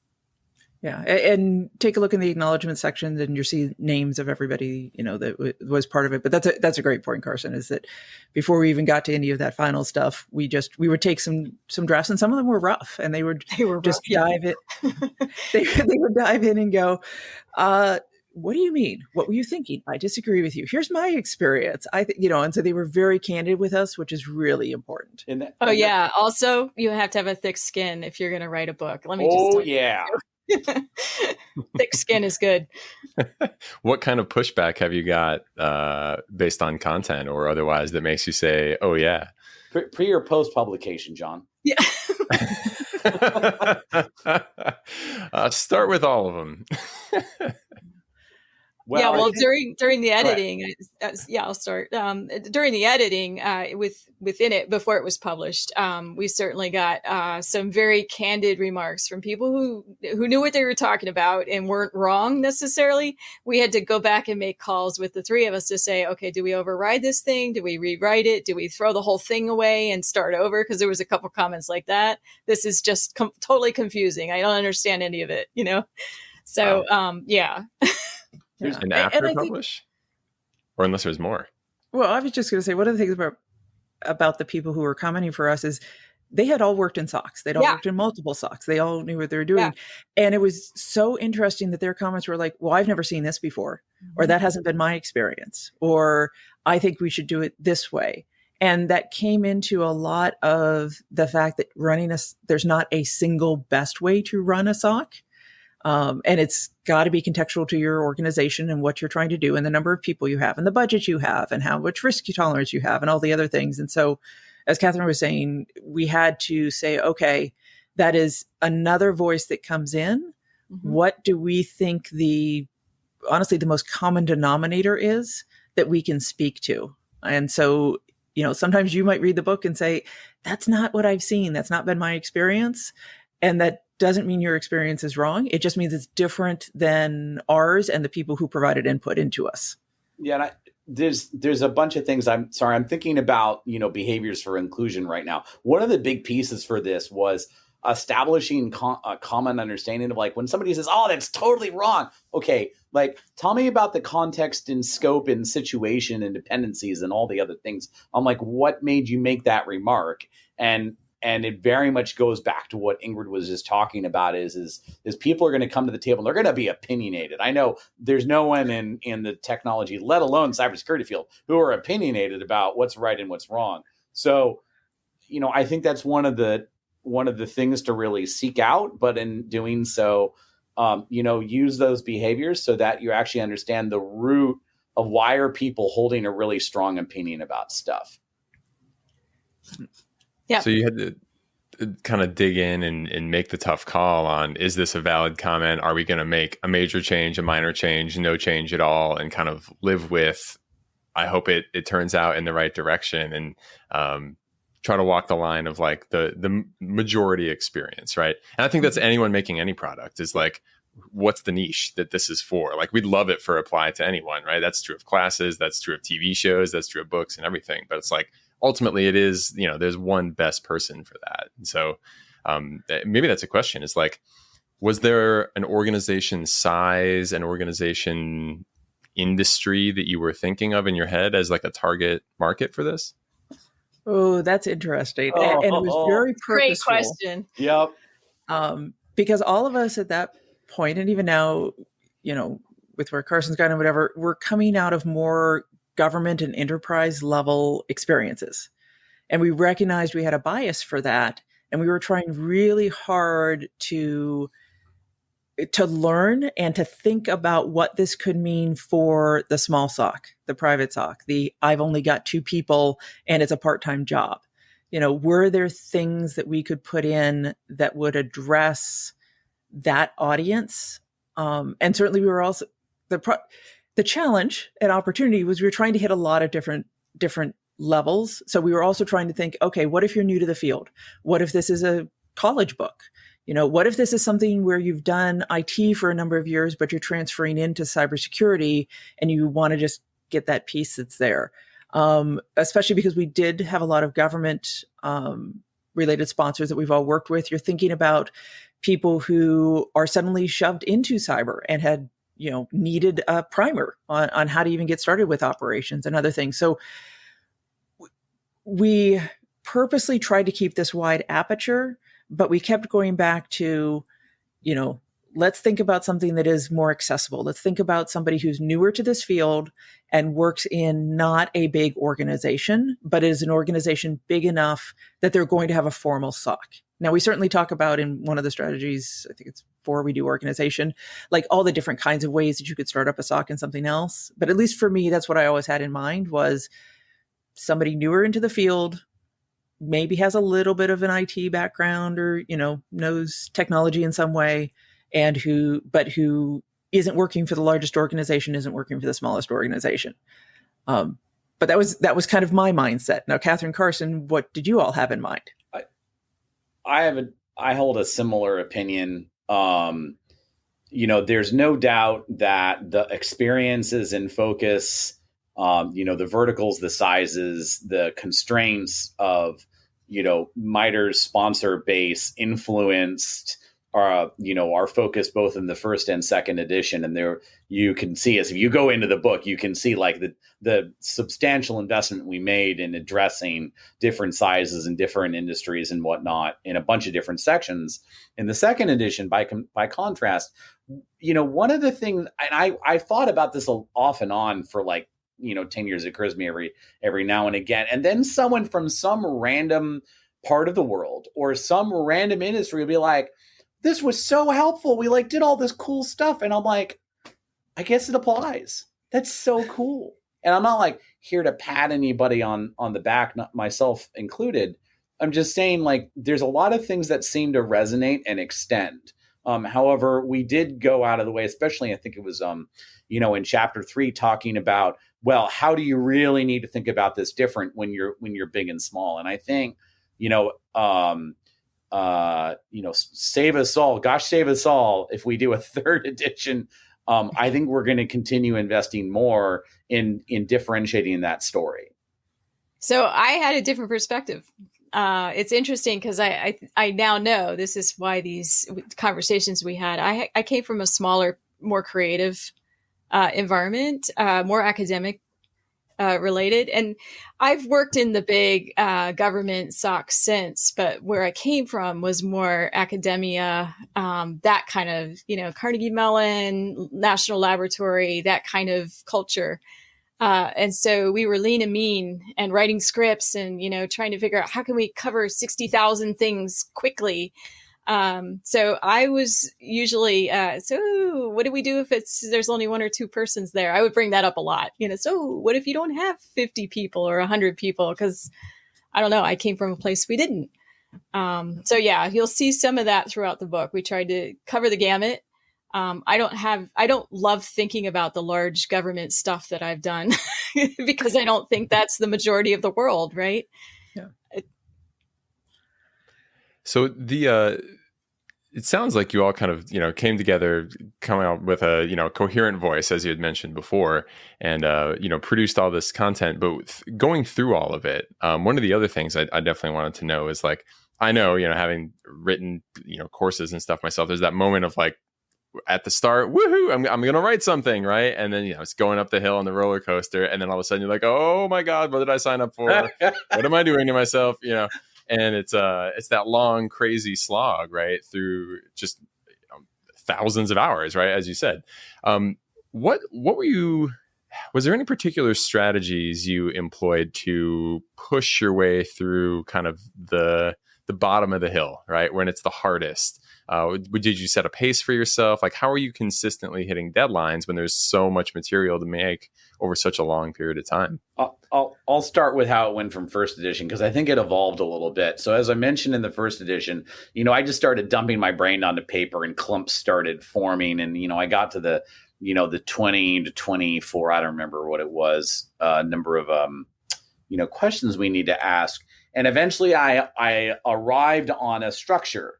Yeah. And take a look in the acknowledgement section and you see names of everybody, that was part of it. But that's a great point, Carson, is that before we even got to any of that final stuff, we would take some drafts, and some of them were rough, and they would just dive in. They would dive in and go, what do you mean? What were you thinking? I disagree with you. Here's my experience. And so they were very candid with us, which is really important. Yeah. Also, you have to have a thick skin if you're going to write a book. Let me just tell you. Thick skin is good. What kind of pushback have you got based on content or otherwise that makes you say, oh, yeah? Pre or post publication, John? Yeah. Start with all of them. Well, during the editing, I'll start. During the editing, within it before it was published, we certainly got some very candid remarks from people who knew what they were talking about and weren't wrong necessarily. We had to go back and make calls with the three of us to say, okay, do we override this thing? Do we rewrite it? Do we throw the whole thing away and start over? Because there was a couple comments like that. This is just totally confusing. I don't understand any of it, So, yeah. And after publish? Or unless there's more? Well, I was just going to say, one of the things about the people who were commenting for us is they had all worked in SOCs. They'd all worked in multiple SOCs. They all knew what they were doing. Yeah. And it was so interesting that their comments were like, well, I've never seen this before, or that hasn't been my experience, or I think we should do it this way. And that came into a lot of the fact that there's not a single best way to run a SOC. And it's got to be contextual to your organization and what you're trying to do and the number of people you have and the budget you have and how much risk tolerance you have and all the other things. And so, as Kathryn was saying, we had to say, okay, that is another voice that comes in. Mm-hmm. What do we think honestly, the most common denominator is that we can speak to? And so, sometimes you might read the book and say, that's not what I've seen. That's not been my experience. And that doesn't mean your experience is wrong. It just means it's different than ours and the people who provided input into us. Yeah, and there's a bunch of things. I'm thinking about, behaviors for inclusion right now. One of the big pieces for this was establishing a common understanding of like when somebody says, oh, that's totally wrong. Okay, like tell me about the context and scope and situation and dependencies and all the other things. I'm like, what made you make that remark? And it very much goes back to what Ingrid was just talking about is people are going to come to the table and they're going to be opinionated. I know there's no one in the technology, let alone cybersecurity field, who are opinionated about what's right and what's wrong. So, I think that's one of the things to really seek out, but in doing so, use those behaviors so that you actually understand the root of why are people holding a really strong opinion about stuff. Yeah. So you had to kind of dig in and make the tough call on, is this a valid comment? Are we going to make a major change, a minor change, no change at all, and kind of live with, I hope it turns out in the right direction, and try to walk the line of like the majority experience, right? And I think that's anyone making any product is like, what's the niche that this is for? Like, we'd love it for apply to anyone, right? That's true of classes, that's true of TV shows, that's true of books and everything. But it's like, ultimately it is, there's one best person for that. And so maybe that's a question, is like, was there an organization size, an organization industry that you were thinking of in your head as like a target market for this? Oh, that's interesting. And it was very Great purposeful. question. Yep. Because all of us at that point, and even now, with where Carson's gone and whatever, we're coming out of more government and enterprise level experiences. And we recognized we had a bias for that. And we were trying really hard to learn and to think about what this could mean for the small SOC, the private SOC, the I've only got 2 people and it's a part-time job. Were there things that we could put in that would address that audience? And certainly we were also, the challenge and opportunity was we were trying to hit a lot of different levels. So we were also trying to think, okay, what if you're new to the field? What if this is a college book? What if this is something where you've done IT for a number of years, but you're transferring into cybersecurity and you want to just get that piece that's there? Especially because we did have a lot of government related sponsors that we've all worked with. You're thinking about people who are suddenly shoved into cyber and had, needed a primer on how to even get started with operations and other things. So we purposely tried to keep this wide aperture, but we kept going back to, let's think about something that is more accessible. Let's think about somebody who's newer to this field and works in not a big organization, but is an organization big enough that they're going to have a formal SOC. Now, we certainly talk about in one of the strategies, I think it's 4 we do organization, like all the different kinds of ways that you could start up a SOC and something else. But at least for me, that's what I always had in mind was somebody newer into the field, maybe has a little bit of an IT background or, knows technology in some way, and who isn't working for the largest organization, isn't working for the smallest organization. But that was kind of my mindset. Now, Kathryn, Carson, what did you all have in mind? I hold a similar opinion. There's no doubt that the experiences and focus, the verticals, the sizes, the constraints of, MITRE's sponsor base influenced our focus both in the first and second edition. And there you can see, as if you go into the book, you can see like the substantial investment we made in addressing different sizes and different industries and whatnot in a bunch of different sections. In the second edition, by contrast, one of the things, and I thought about this off and on for 10 years, it occurs to me every now and again. And then someone from some random part of the world or some random industry will be like, this was so helpful. We did all this cool stuff. And I'm like, I guess it applies. That's so cool. And I'm not here to pat anybody on the back, not myself included. I'm just saying there's a lot of things that seem to resonate and extend. However, we did go out of the way, especially I think it was, in chapter 3 talking about, well, how do you really need to think about this different when you're big and small? And I think, save us all, gosh, save us all. If we do a third edition, I think we're going to continue investing more in differentiating that story. So I had a different perspective. It's interesting because I now know this is why these conversations we had, I came from a smaller, more creative environment, more academic related. And I've worked in the big government SOC since, but where I came from was more academia, that kind of, Carnegie Mellon, National Laboratory, that kind of culture. And so we were lean and mean and writing scripts and, trying to figure out how can we cover 60,000 things quickly. So I was usually, so what do we do if there's only 1 or 2 persons there? I would bring that up a lot, so what if you don't have 50 people or 100 people? Cause I don't know, I came from a place we didn't. So yeah, you'll see some of that throughout the book. We tried to cover the gamut. I don't love thinking about the large government stuff that I've done because I don't think that's the majority of the world. Right. Yeah. So it sounds like you all kind of, came together, coming out with a, coherent voice, as you had mentioned before, and, produced all this content. But going through all of it, one of the other things I definitely wanted to know is like, I know, having written, courses and stuff myself, there's that moment of like, at the start, woohoo, I'm going to write something, right? And then, it's going up the hill on the roller coaster. And then all of a sudden you're like, oh my God, what did I sign up for? What am I doing to myself? And it's that long, crazy slog, right? Through just thousands of hours, right? As you said. What was there any particular strategies you employed to push your way through kind of the bottom of the hill, right? When it's the hardest? Did you set a pace for yourself? Like, how are you consistently hitting deadlines when there's so much material to make over such a long period of time? I'll start with how it went from first edition, because I think it evolved a little bit. So as I mentioned in the first edition, I just started dumping my brain onto paper and clumps started forming. And, I got to the 20 to 24, I don't remember what it was, number of, questions we need to ask. And eventually I arrived on a structure.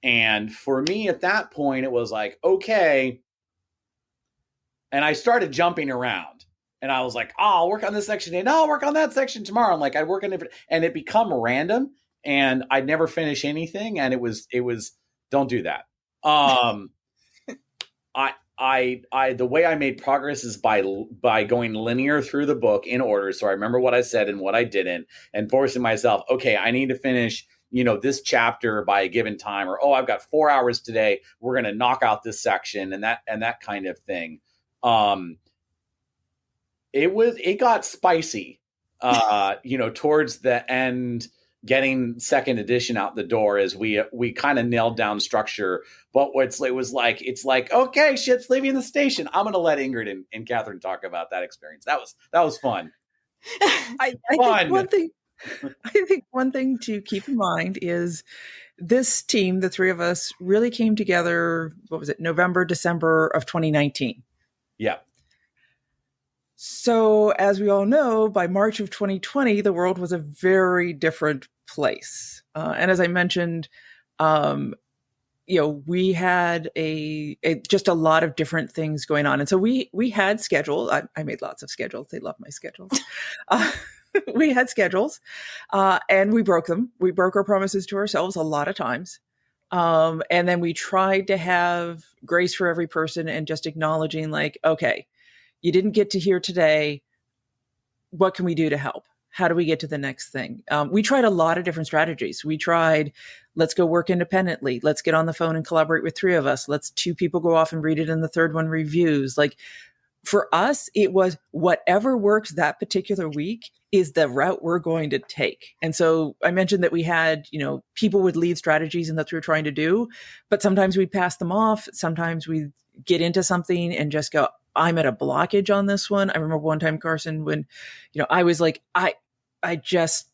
And for me at that point, it was like, okay. And I started jumping around. And I was like, I'll work on this section today. No, I'll work on that section tomorrow. I'm like, I'd work on it. And it become random. And I'd never finish anything. And it was don't do that. The way I made progress is by going linear through the book in order. So I remember what I said and what I didn't, and forcing myself, okay, I need to finish, this chapter by a given time, or, I've got 4 hours today. We're going to knock out this section and that kind of thing. It got spicy, towards the end, getting second edition out the door as we kind of nailed down structure. But it's like, okay, ship's leaving the station. I'm going to let Ingrid and Kathryn talk about that experience. That was fun. I think one thing to keep in mind is this team, the three of us, really came together, November, December of 2019. Yeah. So as we all know, by March of 2020, the world was a very different place. And as I mentioned, we had just a lot of different things going on. And so we had schedules. I made lots of schedules. They love my schedules. We had schedules and we broke them. We broke our promises to ourselves a lot of times. And then we tried to have grace for every person and just acknowledging like, okay, you didn't get to here today. What can we do to help? How do we get to the next thing? We tried a lot of different strategies. We tried, let's go work independently. Let's get on the phone and collaborate with three of us. Let's 2 people go off and read it and the third one reviews. Like for us, it was whatever works that particular week is the route we're going to take. And so I mentioned that we had, people would lead strategies and that's what we're trying to do, but sometimes we'd pass them off. Sometimes we get into something and just go, I'm at a blockage on this one. I remember one time, Carson, when, I was like, I just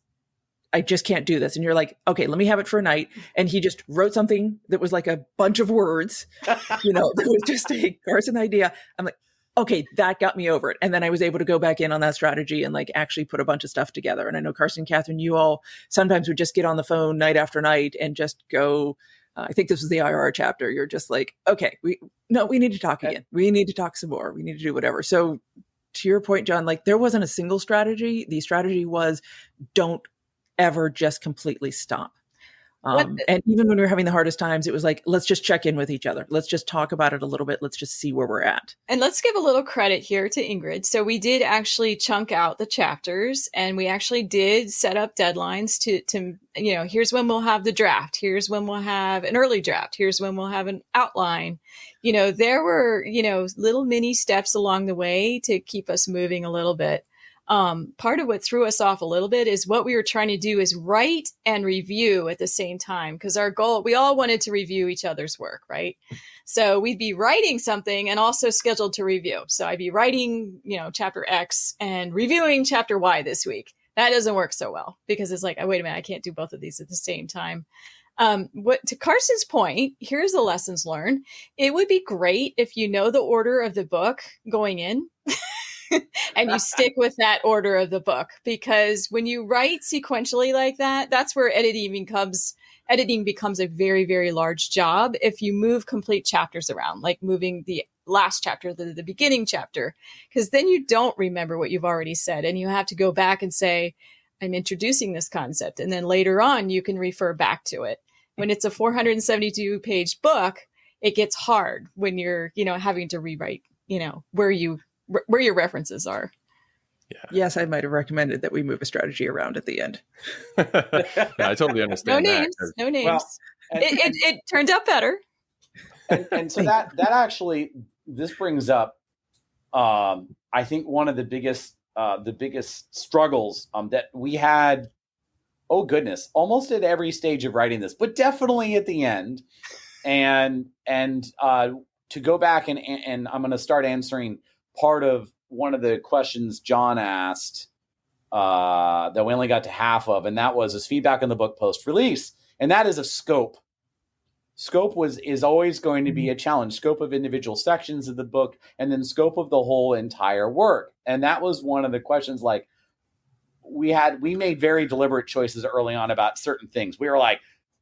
can't do this. And you're like, okay, let me have it for a night. And he just wrote something that was like a bunch of words, that was just a Carson idea. I'm like, okay, that got me over it. And then I was able to go back in on that strategy and like actually put a bunch of stuff together. And I know Carson, Kathryn, you all sometimes would just get on the phone night after night and just go, I think this was the IR chapter. You're just like, okay, we need to talk again. We need to talk some more. We need to do whatever. So to your point, John, like there wasn't a single strategy. The strategy was don't ever just completely stop. And even when we were having the hardest times, it was like, let's just check in with each other. Let's just talk about it a little bit. Let's just see where we're at. And let's give a little credit here to Ingrid. So we did actually chunk out the chapters and we actually did set up deadlines to here's when we'll have the draft. Here's when we'll have an early draft. Here's when we'll have an outline. There were, little mini steps along the way to keep us moving a little bit. Part of what threw us off a little bit is what we were trying to do is write and review at the same time. Because our goal, we all wanted to review each other's work, right? So we'd be writing something and also scheduled to review. So I'd be writing, chapter X and reviewing chapter Y this week. That doesn't work so well because it's like, oh, wait a minute, I can't do both of these at the same time. To Carson's point, here's the lessons learned. It would be great if you know the order of the book going in. and you stick with that order of the book, because when you write sequentially like that, that's where editing becomes a very, very large job. If you move complete chapters around, like moving the last chapter to the beginning chapter, because then you don't remember what you've already said, and you have to go back and say, I'm introducing this concept. And then later on, you can refer back to it. When it's a 472 page book, it gets hard when you're, having to rewrite, where your references are. Yeah. Yes, I might have recommended that we move a strategy around at the end. Yeah, I totally understand No names. Well, it turned out better. And so that actually, this brings up, I think one of the biggest struggles that we had, oh goodness, almost at every stage of writing this, but definitely at the end. And to go back and I'm going to start answering part of one of the questions John asked that we only got to half of, and that was his feedback on the book post-release. And that is of scope. Scope is always going to be a challenge. Scope of individual sections of the book, and then scope of the whole entire work. And that was one of the questions. Like we made very deliberate choices early on about certain things. We were like,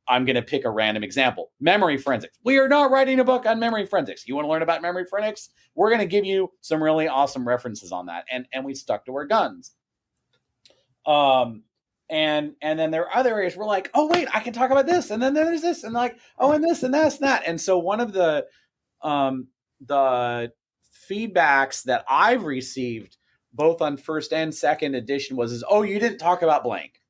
I'm going to pick a random example. Memory forensics. We are not writing a book on memory forensics. You want to learn about memory forensics? We're going to give you some really awesome references on that. And we stuck to our guns. And then there are other areas we're like, oh, wait, I can talk about this. And then there's this, and like, oh, and this, and that's and that. And so one of the feedbacks that I've received both on first and second edition was, oh, you didn't talk about blank.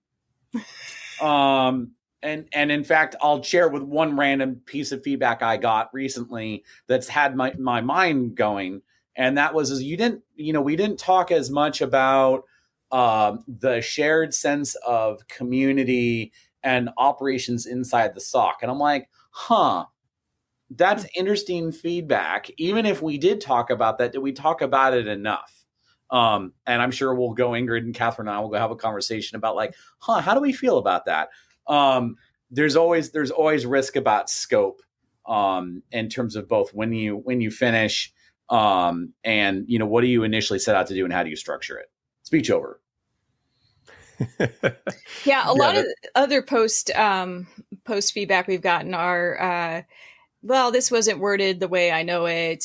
And in fact, I'll share with one random piece of feedback I got recently that's had my mind going. And that was, we didn't talk as much about the shared sense of community and operations inside the SOC. And I'm like, that's interesting feedback. Even if we did talk about that, did we talk about it enough? And I'm sure we'll go, Ingrid and Kathryn and I will go have a conversation about like, how do we feel about that? There's always risk about scope in terms of both when you finish and what do you initially set out to do and how do you structure it? Speech over. Yeah, a lot of other post feedback we've gotten are, well, this wasn't worded the way I know it.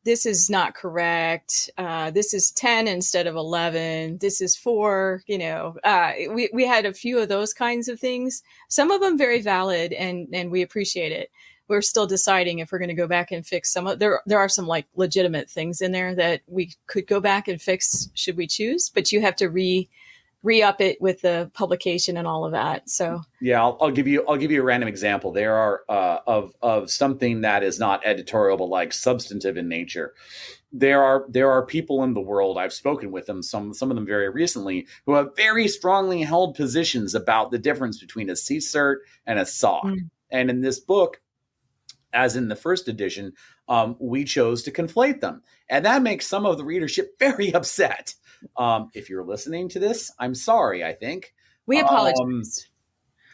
This is not correct. This is 10 instead of 11. This is 4. We had a few of those kinds of things. Some of them very valid, and we appreciate it. We're still deciding if we're going to go back and fix some of. There are some like legitimate things in there that we could go back and fix should we choose, but you have to re-up it with the publication and all of that. So yeah, I'll give you a random example. There are of something that is not editorial but like substantive in nature. There are people in the world, I've spoken with them, some of them very recently, who have very strongly held positions about the difference between a CCERT and a SOC. And in this book, as in the first edition, we chose to conflate them. And that makes some of the readership very upset. If you're listening to this, I'm sorry, I think. We apologize.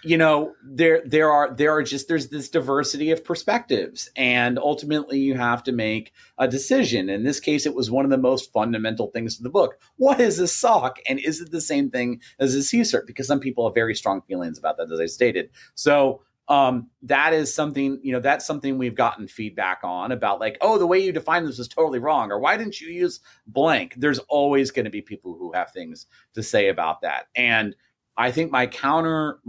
There's this diversity of perspectives, and ultimately you have to make a decision. In this case, it was one of the most fundamental things of the book. What is a SOC, and is it the same thing as a CCERT? Because some people have very strong feelings about that, as I stated. So that is something, that's something we've gotten feedback on about like, oh, the way you define this is totally wrong, or why didn't you use blank? There's always going to be people who have things to say about that. And I think my counter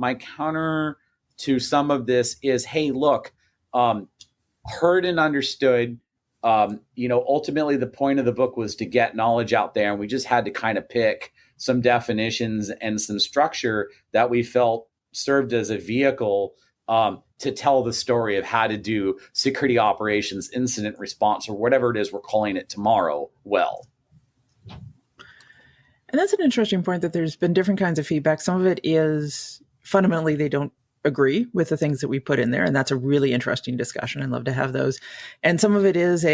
to some of this is, hey, look, heard and understood. Ultimately the point of the book was to get knowledge out there, and we just had to kind of pick some definitions and some structure that we felt served as a vehicle to tell the story of how to do security operations, incident response, or whatever it is we're calling it tomorrow well. And that's an interesting point, that there's been different kinds of feedback. Some of it is fundamentally they don't agree with the things that we put in there. And that's a really interesting discussion. I'd love to have those. And some of it is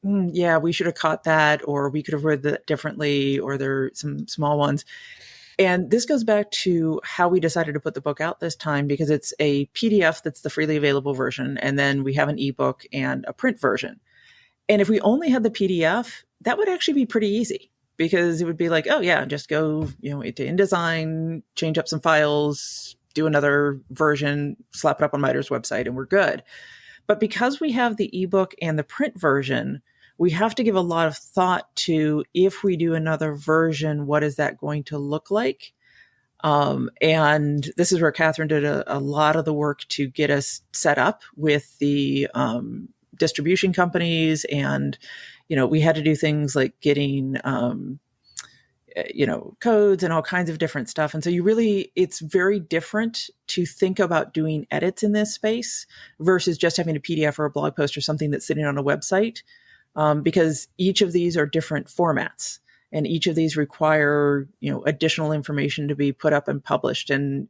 yeah, we should have caught that, or we could have read that differently, or there are some small ones. And this goes back to how we decided to put the book out this time, because it's a PDF that's the freely available version. And then we have an ebook and a print version. And if we only had the PDF, that would actually be pretty easy, because it would be like, oh yeah, just go, into InDesign, change up some files, do another version, slap it up on MITRE's website, and we're good. But because we have the ebook and the print version, we have to give a lot of thought to, if we do another version, what is that going to look like? And this is where Kathryn did a lot of the work to get us set up with the distribution companies. And, we had to do things like getting, codes and all kinds of different stuff. And so it's very different to think about doing edits in this space versus just having a PDF or a blog post or something that's sitting on a website, because each of these are different formats. And each of these require, additional information to be put up and published. And,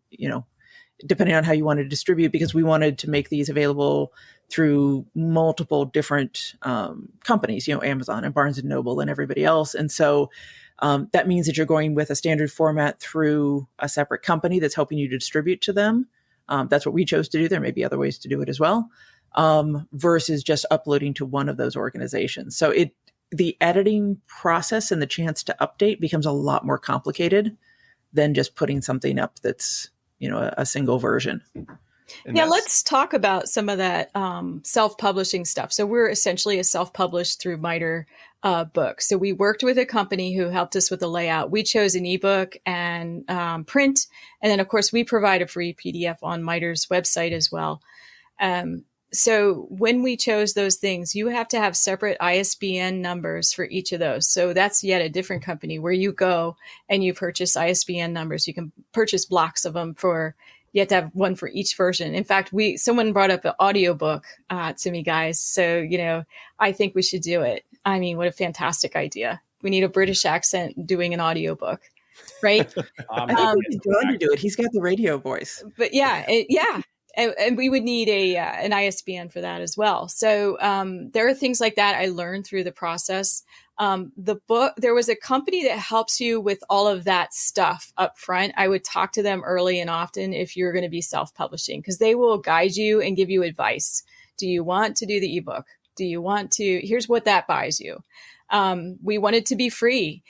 depending on how you want to distribute, because we wanted to make these available through multiple different companies, Amazon and Barnes and Noble and everybody else. And so that means that you're going with a standard format through a separate company that's helping you to distribute to them. That's what we chose to do. There may be other ways to do it as well, versus just uploading to one of those organizations. So the editing process and the chance to update becomes a lot more complicated than just putting something up that's, a single version. Yeah, let's talk about some of that self-publishing stuff. So we're essentially a self-published through MITRE book. So we worked with a company who helped us with the layout. We chose an ebook and print. And then, of course, we provide a free PDF on MITRE's website as well. So when we chose those things, you have to have separate ISBN numbers for each of those. So that's yet a different company where you go and you purchase ISBN numbers. You can purchase blocks of them you have to have one for each version. In fact, someone brought up an audiobook to me, guys. So, I think we should do it. I mean, what a fantastic idea. We need a British accent doing an audiobook, right? I think we need John to do it. He's got the radio voice. But yeah. And we would need an ISBN for that as well. So there are things like that I learned through the process. The book, there was a company that helps you with all of that stuff up front. I would talk to them early and often if you're going to be self-publishing, because they will guide you and give you advice. Do you want to do the ebook? Do you want to? Here's what that buys you. We want it to be free.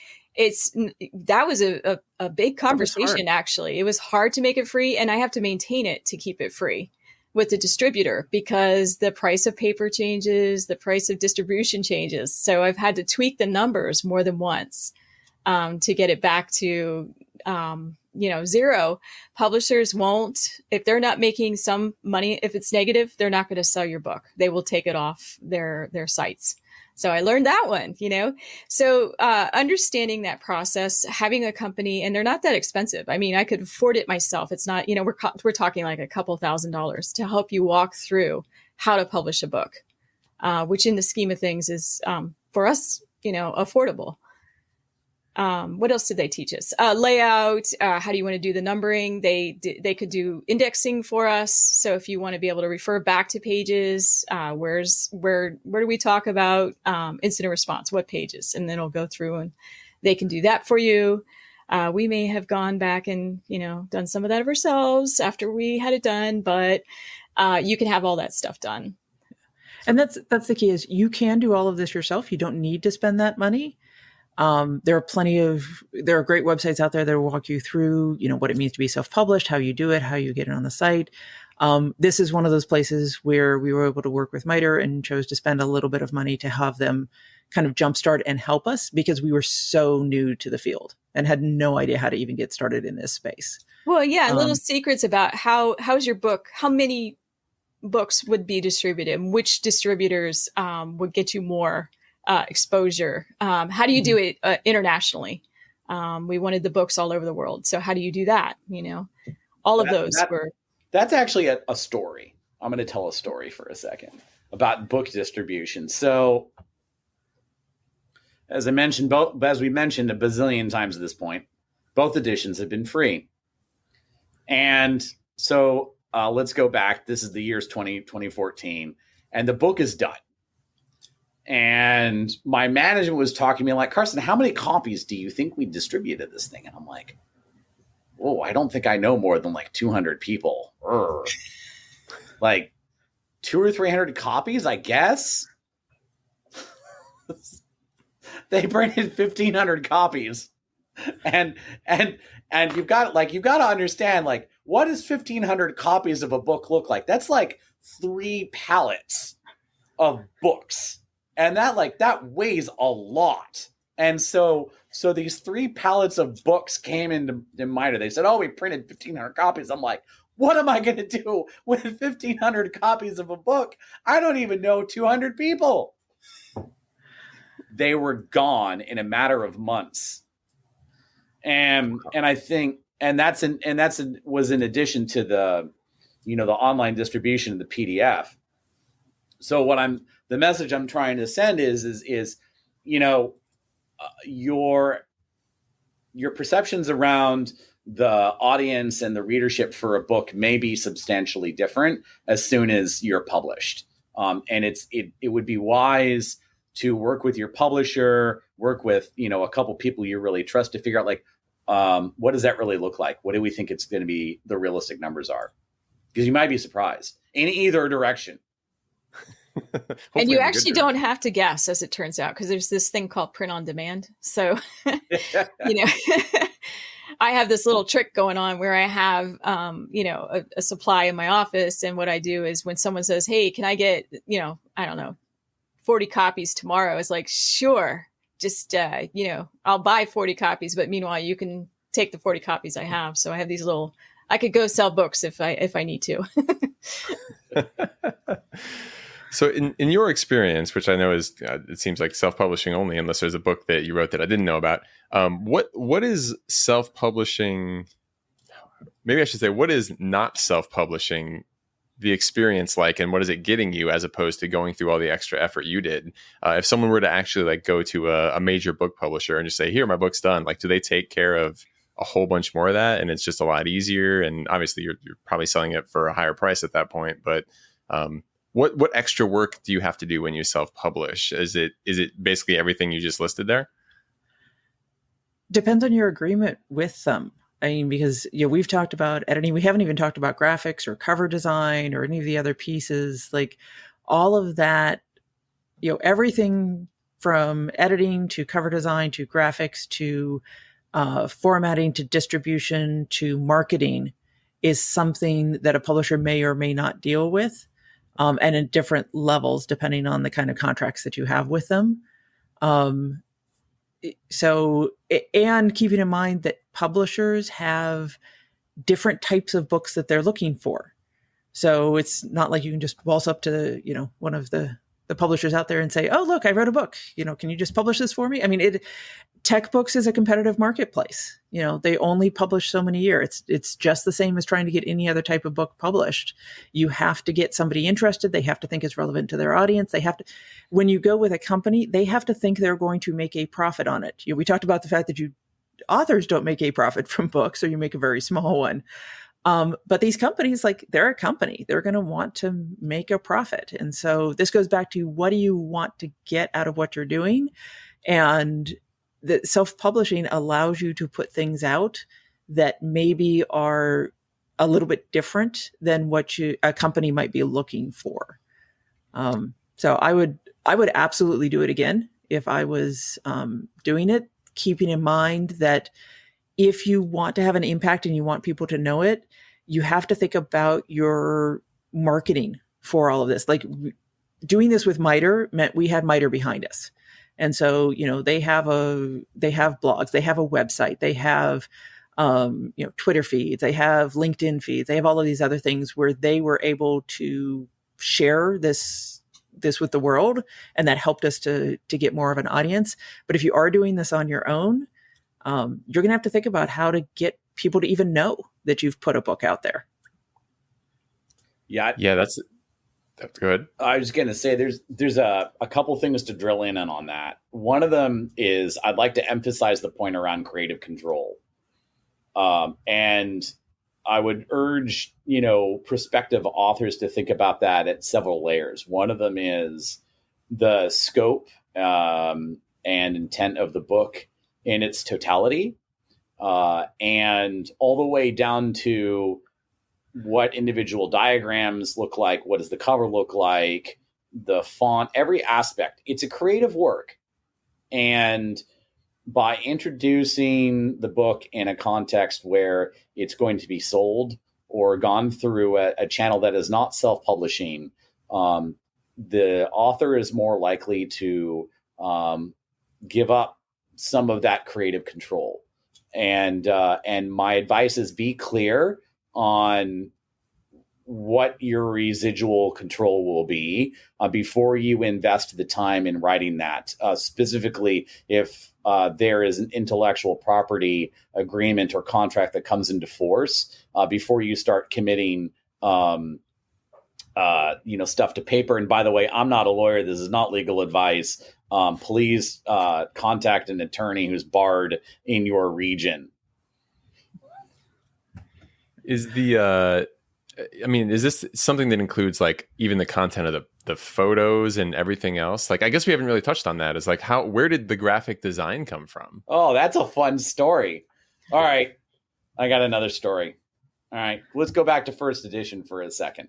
That was a big conversation, actually. It was hard to make it free, and I have to maintain it to keep it free with the distributor, because the price of paper changes, the price of distribution changes. So I've had to tweak the numbers more than once to get it back to zero. Publishers won't, if they're not making some money, if it's negative, they're not going to sell your book. They will take it off their sites. So I learned that one, So understanding that process, having a company, and they're not that expensive. I mean, I could afford it myself. It's not, we're talking like a couple $1,000s to help you walk through how to publish a book, which in the scheme of things is for us, affordable. What else did they teach us? Layout. How do you want to do the numbering? They could do indexing for us. So if you want to be able to refer back to pages, where do we talk about incident response? What pages? And then it'll go through and they can do that for you. We may have gone back and done some of that ourselves after we had it done, but you can have all that stuff done. And that's the key, is you can do all of this yourself. You don't need to spend that money. There are great websites out there that will walk you through, what it means to be self-published, how you do it, how you get it on the site. This is one of those places where we were able to work with MITRE and chose to spend a little bit of money to have them kind of jumpstart and help us, because we were so new to the field and had no idea how to even get started in this space. Well, yeah, little secrets about how's your book, how many books would be distributed, which distributors would get you more exposure. How do you do it internationally? We wanted the books all over the world. So how do you do that? All of those were. That's actually a story. I'm going to tell a story for a second about book distribution. So as we mentioned a bazillion times at this point, both editions have been free. And so let's go back. This is the year's 2014, and the book is done. And my management was talking to me like, Carson, how many copies do you think we distributed this thing? And I'm like, oh, I don't think I know more than like 200 people. Like 200 or 300 copies, I guess. they printed 1,500 copies. And you've got to understand, like, what does 1,500 copies of a book look like? That's like 3 pallets of books. And that weighs a lot. And so these 3 pallets of books came into MITRE. They said, oh, we printed 1,500 copies. I'm like, what am I going to do with 1,500 copies of a book? I don't even know 200 people. They were gone in a matter of months. And I think, was in addition to the online distribution of the PDF. So the message I'm trying to send is your perceptions around the audience and the readership for a book may be substantially different as soon as you're published. And it would be wise to work with your publisher, work with, a couple people you really trust to figure out, like, what does that really look like? What do we think it's going to be the realistic numbers are? Because you might be surprised in either direction. And you actually don't have to guess, as it turns out, because there's this thing called print on demand. So, I have this little trick going on where I have, a supply in my office. And what I do is when someone says, hey, can I get, 40 copies tomorrow? It's like, sure, just, I'll buy 40 copies. But meanwhile, you can take the 40 copies I have. So I have these I could go sell books if I need to. So in your experience, which I know is, it seems like self-publishing only, unless there's a book that you wrote that I didn't know about, what is self-publishing? Maybe I should say, what is not self-publishing the experience like, and what is it getting you as opposed to going through all the extra effort you did? If someone were to actually go to a major book publisher and just say, here, my book's done, do they take care of a whole bunch more of that? And it's just a lot easier. And obviously you're probably selling it for a higher price at that point, but, what extra work do you have to do when you self-publish? Is it basically everything you just listed there? Depends on your agreement with them. I mean, because we've talked about editing. We haven't even talked about graphics or cover design or any of the other pieces. Like all of that, everything from editing to cover design to graphics to formatting to distribution to marketing is something that a publisher may or may not deal with. And in different levels, depending on the kind of contracts that you have with them. So, and keeping in mind that publishers have different types of books that they're looking for. So it's not like you can just waltz up to, one of the publishers out there and say, oh, look, I wrote a book, can you just publish this for me? I mean, tech books is a competitive marketplace. They only publish so many a year. It's just the same as trying to get any other type of book published. You have to get somebody interested. They have to think it's relevant to their audience. When you go with a company, they have to think they're going to make a profit on it. We talked about the fact that authors don't make a profit from books, or you make a very small one. But these companies, they're a company, they're going to want to make a profit. And so this goes back to, what do you want to get out of what you're doing? And the self-publishing allows you to put things out that maybe are a little bit different than what a company might be looking for. So I would absolutely do it again if I was doing it, keeping in mind that if you want to have an impact and you want people to know it, you have to think about your marketing for all of this. Like doing this with MITRE meant we had MITRE behind us. And so, they have blogs, they have a website, they have, Twitter feeds, they have LinkedIn feeds, they have all of these other things where they were able to share this with the world. And that helped us to get more of an audience. But if you are doing this on your own, you're going to have to think about how to get people to even know that you've put a book out there. Yeah. That's good. I was going to say there's a couple things to drill in on that. One of them is I'd like to emphasize the point around creative control. And I would urge, prospective authors to think about that at several layers. One of them is the scope and intent of the book in its totality, and all the way down to what individual diagrams look like, what does the cover look like, the font, every aspect. It's a creative work. And by introducing the book in a context where it's going to be sold or gone through a channel that is not self-publishing, the author is more likely to give up some of that creative control. And my advice is be clear on what your residual control will be before you invest the time in writing that. Specifically, if there is an intellectual property agreement or contract that comes into force, before you start committing stuff to paper. And by the way, I'm not a lawyer. This is not legal advice. Please contact an attorney who's barred in your region. Is this something that includes like even the content of the photos and everything else? Like, I guess we haven't really touched on that. Is like, where did the graphic design come from? Oh, that's a fun story. All right. I got another story. All right. Let's go back to first edition for a second.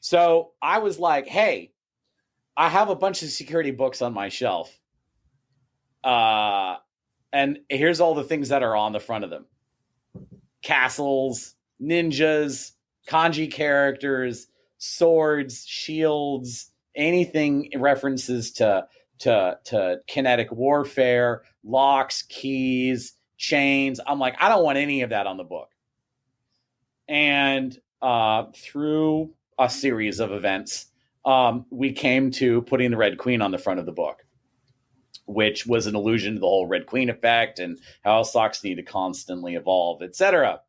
So I was like, hey, I have a bunch of security books on my shelf. And here's all the things that are on the front of them: castles, ninjas, kanji characters, swords, shields, anything in references to kinetic warfare, locks, keys, chains. I'm like, I don't want any of that on the book. And through a series of events, we came to putting the Red Queen on the front of the book, which was an allusion to the whole Red Queen effect and how socks need to constantly evolve, etc.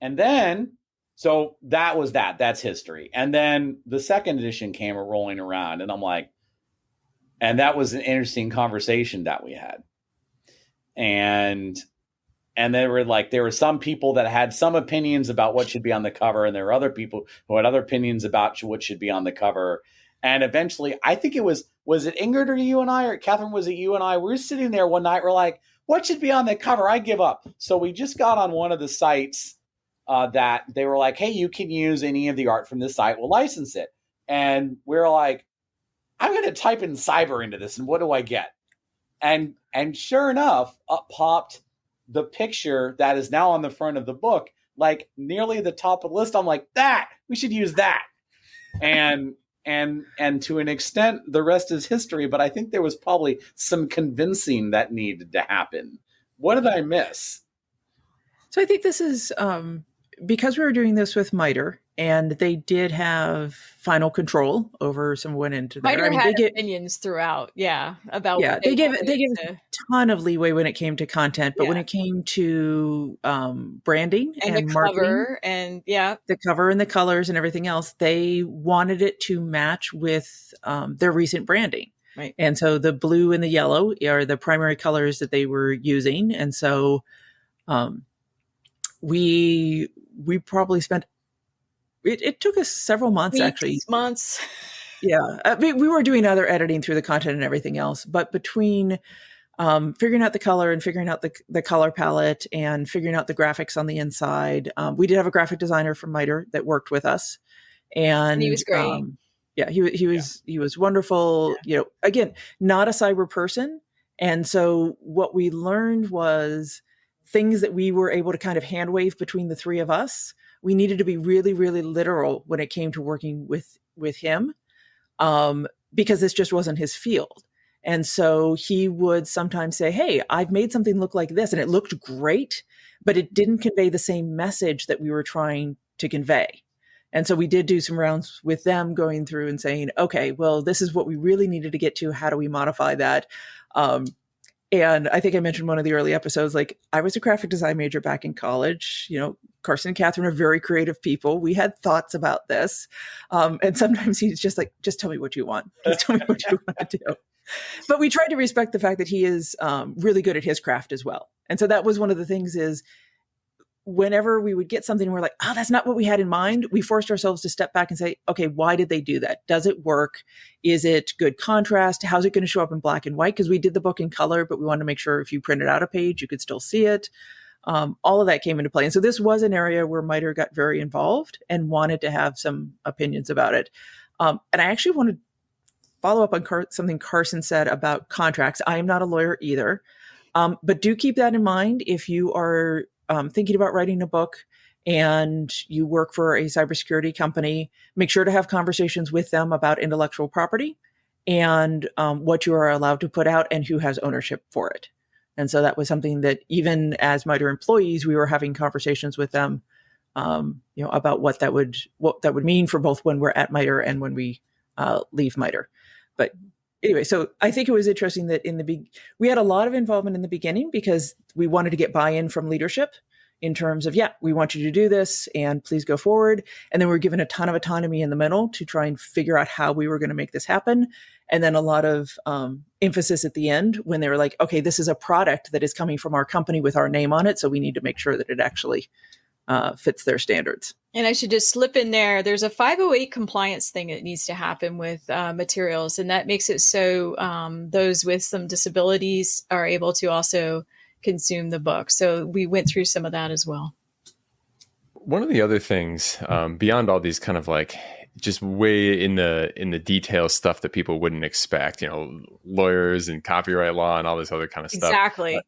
And then, so that was that. That's history. And then the second edition came rolling around, and I'm like, and that was an interesting conversation that we had. And there were some people that had some opinions about what should be on the cover, and there were other people who had other opinions about what should be on the cover. And eventually, I think it was it Ingrid or you and I, or Kathryn, was it you and I? We were sitting there one night, we're like, what should be on the cover? I give up. So we just got on one of the sites that they were like, hey, you can use any of the art from this site, we'll license it. And we're like, I'm going to type in cyber into this, and what do I get? And sure enough, up popped the picture that is now on the front of the book, like nearly the top of the list. I'm like, we should use that. And to an extent, the rest is history, but I think there was probably some convincing that needed to happen. What did I miss? So I think this is because we were doing this with MITRE, and they did have final control over some went into there. MITRE had opinions throughout, about what they gave a ton of leeway when it came to content, but when it came to branding and the marketing, cover and the cover and the colors and everything else, they wanted it to match with their recent branding. Right. And so the blue and the yellow are the primary colors that they were using. And so we probably spent, it took us several months, actually. Months. Yeah. We were doing other editing through the content and everything else, but between figuring out the color and figuring out the color palette and figuring out the graphics on the inside, we did have a graphic designer from MITRE that worked with us, and he was great. He was wonderful. Again, not a cyber person. And so what we learned was things that we were able to kind of hand wave between the three of us. We needed to be really, really literal when it came to working with him, because this just wasn't his field. And so he would sometimes say, hey, I've made something look like this, and it looked great, but it didn't convey the same message that we were trying to convey. And so we did do some rounds with them going through and saying, okay, well, this is what we really needed to get to. How do we modify that? And I think I mentioned one of the early episodes, like I was a graphic design major back in college. Carson and Kathryn are very creative people. We had thoughts about this. And sometimes he's just like, just tell me what you want. Just tell me what you want to do. But we tried to respect the fact that he is really good at his craft as well. And so that was one of the things is whenever we would get something, we're like, oh, that's not what we had in mind. We forced ourselves to step back and say, okay, why did they do that? Does it work? Is it good contrast? How's it going to show up in black and white? Because we did the book in color, but we wanted to make sure if you printed out a page, you could still see it. All of that came into play. And so this was an area where MITRE got very involved and wanted to have some opinions about it. And I actually want to follow up on something Carson said about contracts. I am not a lawyer either, but do keep that in mind if you are thinking about writing a book and you work for a cybersecurity company. Make sure to have conversations with them about intellectual property and what you are allowed to put out and who has ownership for it. And so that was something that even as MITRE employees, we were having conversations with them, about what that would mean for both when we're at MITRE and when we leave MITRE. But anyway, so I think it was interesting that we had a lot of involvement in the beginning because we wanted to get buy-in from leadership in terms of, we want you to do this and please go forward. And then we were given a ton of autonomy in the middle to try and figure out how we were going to make this happen. And then a lot of emphasis at the end when they were like, okay, this is a product that is coming from our company with our name on it. So we need to make sure that it actually fits their standards. And I should just slip in there's a 508 compliance thing that needs to happen with materials. And that makes it so those with some disabilities are able to also consume the book. So we went through some of that as well. One of the other things beyond all these kind of like just way in the detail stuff that people wouldn't expect, lawyers and copyright law and all this other kind of stuff. Exactly.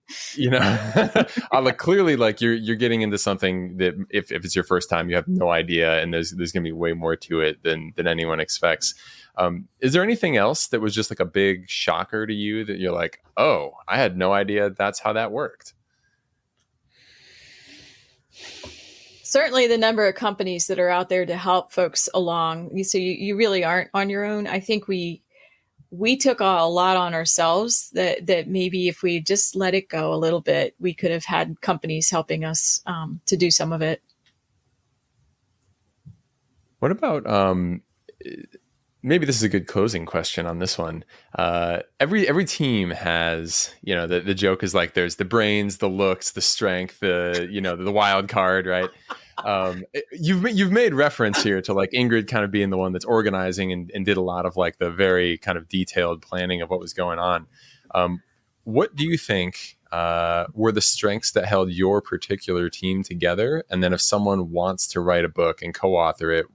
Clearly, like you're getting into something that if it's your first time, you have no idea, and there's going to be way more to it than anyone expects. Is there anything else that was just like a big shocker to you that you're like, oh, I had no idea that's how that worked? Certainly the number of companies that are out there to help folks along. So you really aren't on your own. I think we took a lot on ourselves that maybe if we just let it go a little bit, we could have had companies helping us to do some of it. What about, maybe this is a good closing question on this one. Every team has, the joke is like there's the brains, the looks, the strength, the wild card, right? You've made reference here to like Ingrid kind of being the one that's organizing and did a lot of like the very kind of detailed planning of what was going on. What do you think were the strengths that held your particular team together? And then if someone wants to write a book and co-author it,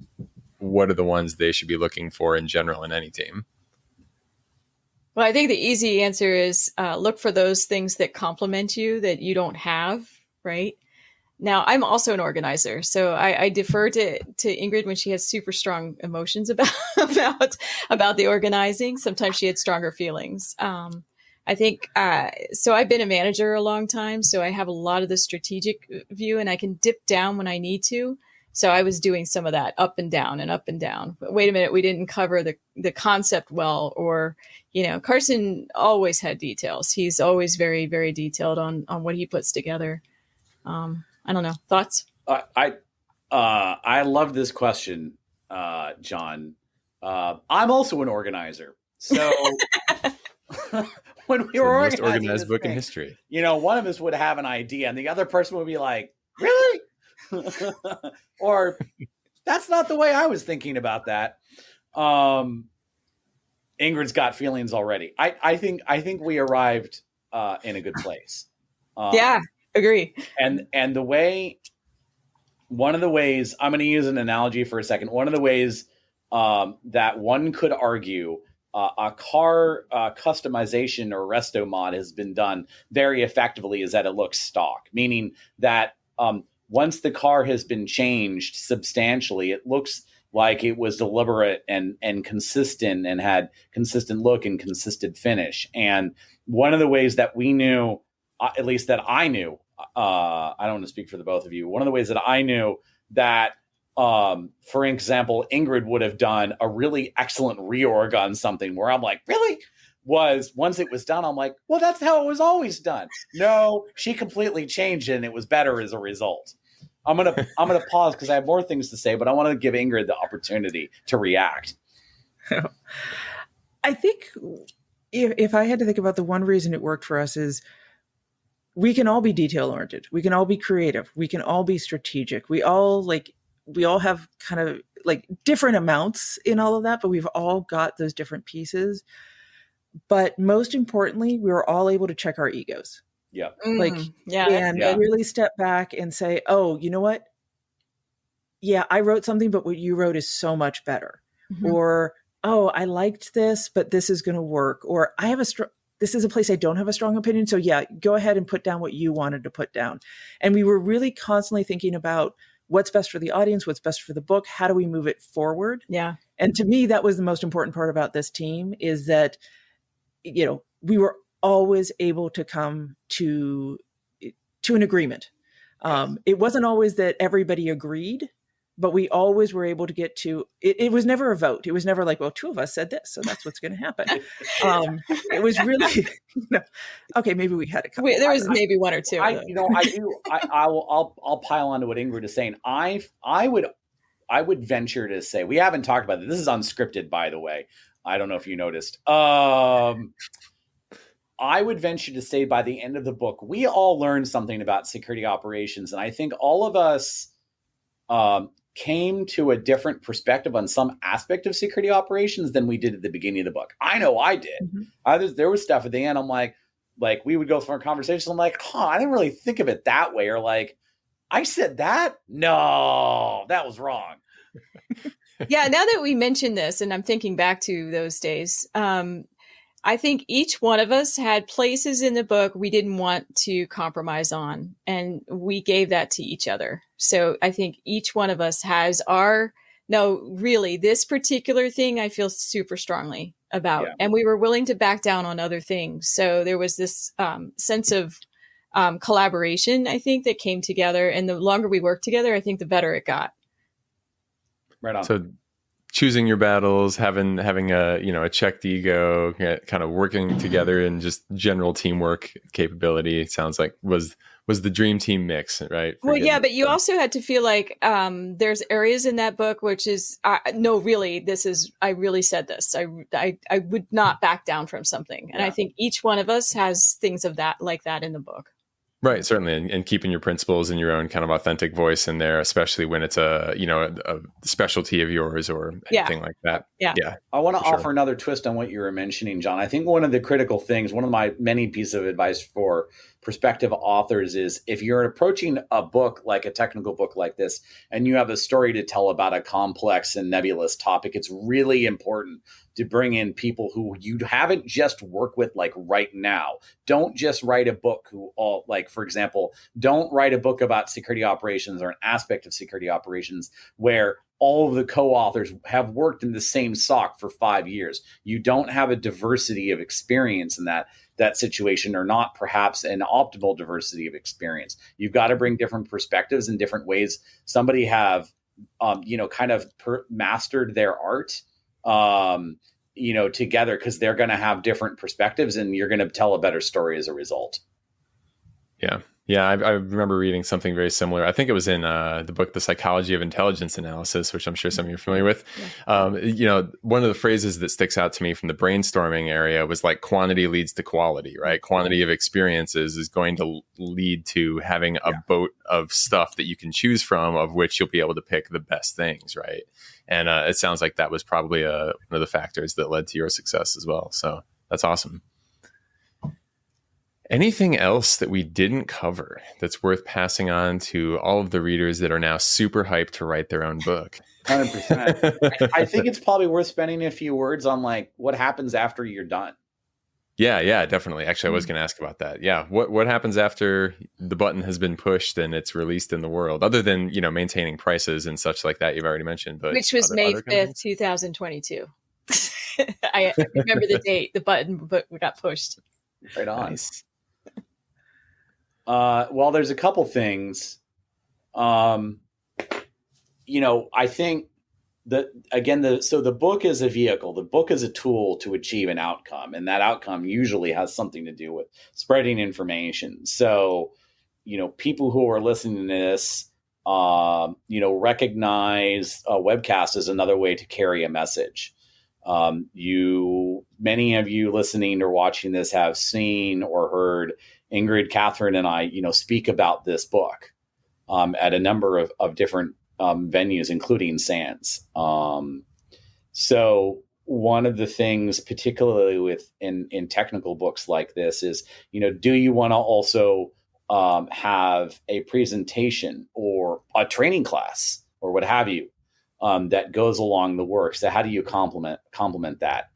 what are the ones they should be looking for in general in any team? Well, I think the easy answer is look for those things that complement you that you don't have, right? Now, I'm also an organizer, so I defer to Ingrid when she has super strong emotions about the organizing. Sometimes she had stronger feelings. I think so. I've been a manager a long time, so I have a lot of the strategic view, and I can dip down when I need to. So I was doing some of that up and down and up and down. But wait a minute, we didn't cover the concept well, or Carson always had details. He's always very, very detailed on what he puts together. I don't know. Thoughts? I love this question, John. I'm also an organizer. So when we were organizing the most organized book in history, one of us would have an idea and the other person would be like, really? Or that's not the way I was thinking about that. Ingrid's got feelings already. I think we arrived in a good place. Yeah. Agree. And one of the ways, I'm going to use an analogy for a second. One of the ways that one could argue a car customization or resto mod has been done very effectively is that it looks stock, meaning that once the car has been changed substantially, it looks like it was deliberate and consistent and had consistent look and consistent finish. And one of the ways that we knew, at least that I knew, I don't want to speak for the both of you. One of the ways that I knew that, for example, Ingrid would have done a really excellent reorg on something where I'm like, really? Was once it was done, I'm like, well, that's how it was always done. No, she completely changed it and it was better as a result. I'm gonna pause because I have more things to say, but I want to give Ingrid the opportunity to react. I think if I had to think about the one reason it worked for us is we can all be detail oriented. We can all be creative. We can all be strategic. We all have kind of like different amounts in all of that, but we've all got those different pieces. But most importantly, we were all able to check our egos. Yeah. Like, and really step back and say, oh, you know what? Yeah, I wrote something, but what you wrote is so much better. Or, oh, I liked this, but this is going to work. Or I have this is a place I don't have a strong opinion. So yeah, go ahead and put down what you wanted to put down. And we were really constantly thinking about what's best for the audience, what's best for the book, how do we move it forward? Yeah. And to me, that was the most important part about this team, is that, you know, we were always able to come to an agreement. It wasn't always that everybody agreed, but we always were able to get to it. It was never a vote. It was never like, well, two of us said this, so that's what's going to happen. It was really, you know, okay, maybe we had a couple. There was maybe one or two. I'll pile on to what Ingrid is saying. I would venture to say, we haven't talked about this. This is unscripted, by the way. I don't know if you noticed. I would venture to say by the end of the book, we all learned something about security operations. And I think all of us came to a different perspective on some aspect of security operations than we did at the beginning of the book. I know I did. There was stuff at the end. I'm like we would go through our conversations. I'm like, I didn't really think of it that way. Or like, I said that? No, that was wrong. Yeah. Now that we mentioned this, and I'm thinking back to those days, I think each one of us had places in the book we didn't want to compromise on, and we gave that to each other. So I think each one of us has this particular thing I feel super strongly about. Yeah. And we were willing to back down on other things. So there was this sense of collaboration, I think, that came together. And the longer we worked together, I think the better it got. Right on. So choosing your battles, having a checked ego, kind of working together, and just general teamwork capability, it sounds like was the dream team mix, right? But you also had to feel like there's areas in that book which is I really said this. I would not back down from something, and I think each one of us has things of that like that in the book. Right, certainly, and keeping your principles and your own kind of authentic voice in there, especially when it's a specialty of yours or anything like that. Yeah. I want to offer another twist on what you were mentioning, John. I think one of the critical things, one of my many pieces of advice for prospective authors is, if you're approaching a book like a technical book like this, and you have a story to tell about a complex and nebulous topic, it's really important to bring in people who you haven't just worked with like right now. Don't just write a book for example, don't write a book about security operations or an aspect of security operations where all of the co-authors have worked in the same SOC for 5 years. You don't have a diversity of experience in that situation, or not perhaps an optimal diversity of experience. You've got to bring different perspectives in different ways. Somebody have, mastered their art, together, because they're going to have different perspectives, and you're going to tell a better story as a result. Yeah. I remember reading something very similar. I think it was in the book, The Psychology of Intelligence Analysis, which I'm sure some of you are familiar with. Yeah. One of the phrases that sticks out to me from the brainstorming area was like, quantity leads to quality, right? Quantity of experiences is going to lead to having a boat of stuff that you can choose from, of which you'll be able to pick the best things, right? And it sounds like that was probably one of the factors that led to your success as well. So that's awesome. Anything else that we didn't cover that's worth passing on to all of the readers that are now super hyped to write their own book? 100%. I think it's probably worth spending a few words on like what happens after you're done. Yeah, definitely. Actually, I was going to ask about that. Yeah. What happens after the button has been pushed and it's released in the world, other than, maintaining prices and such like that you've already mentioned, but which was May 5th, 2022. I remember the date, the button got pushed. Right on. Nice. Well, there's a couple things. I think that, again, the book is a vehicle. The book is a tool to achieve an outcome, and that outcome usually has something to do with spreading information. So, people who are listening to this, recognize a webcast as another way to carry a message. Many of you listening or watching this have seen or heard Ingrid, Kathryn, and I, speak about this book at a number of different venues, including SANS. So one of the things, particularly in technical books like this, is, do you want to also have a presentation or a training class or what have you that goes along the work? So how do you complement that?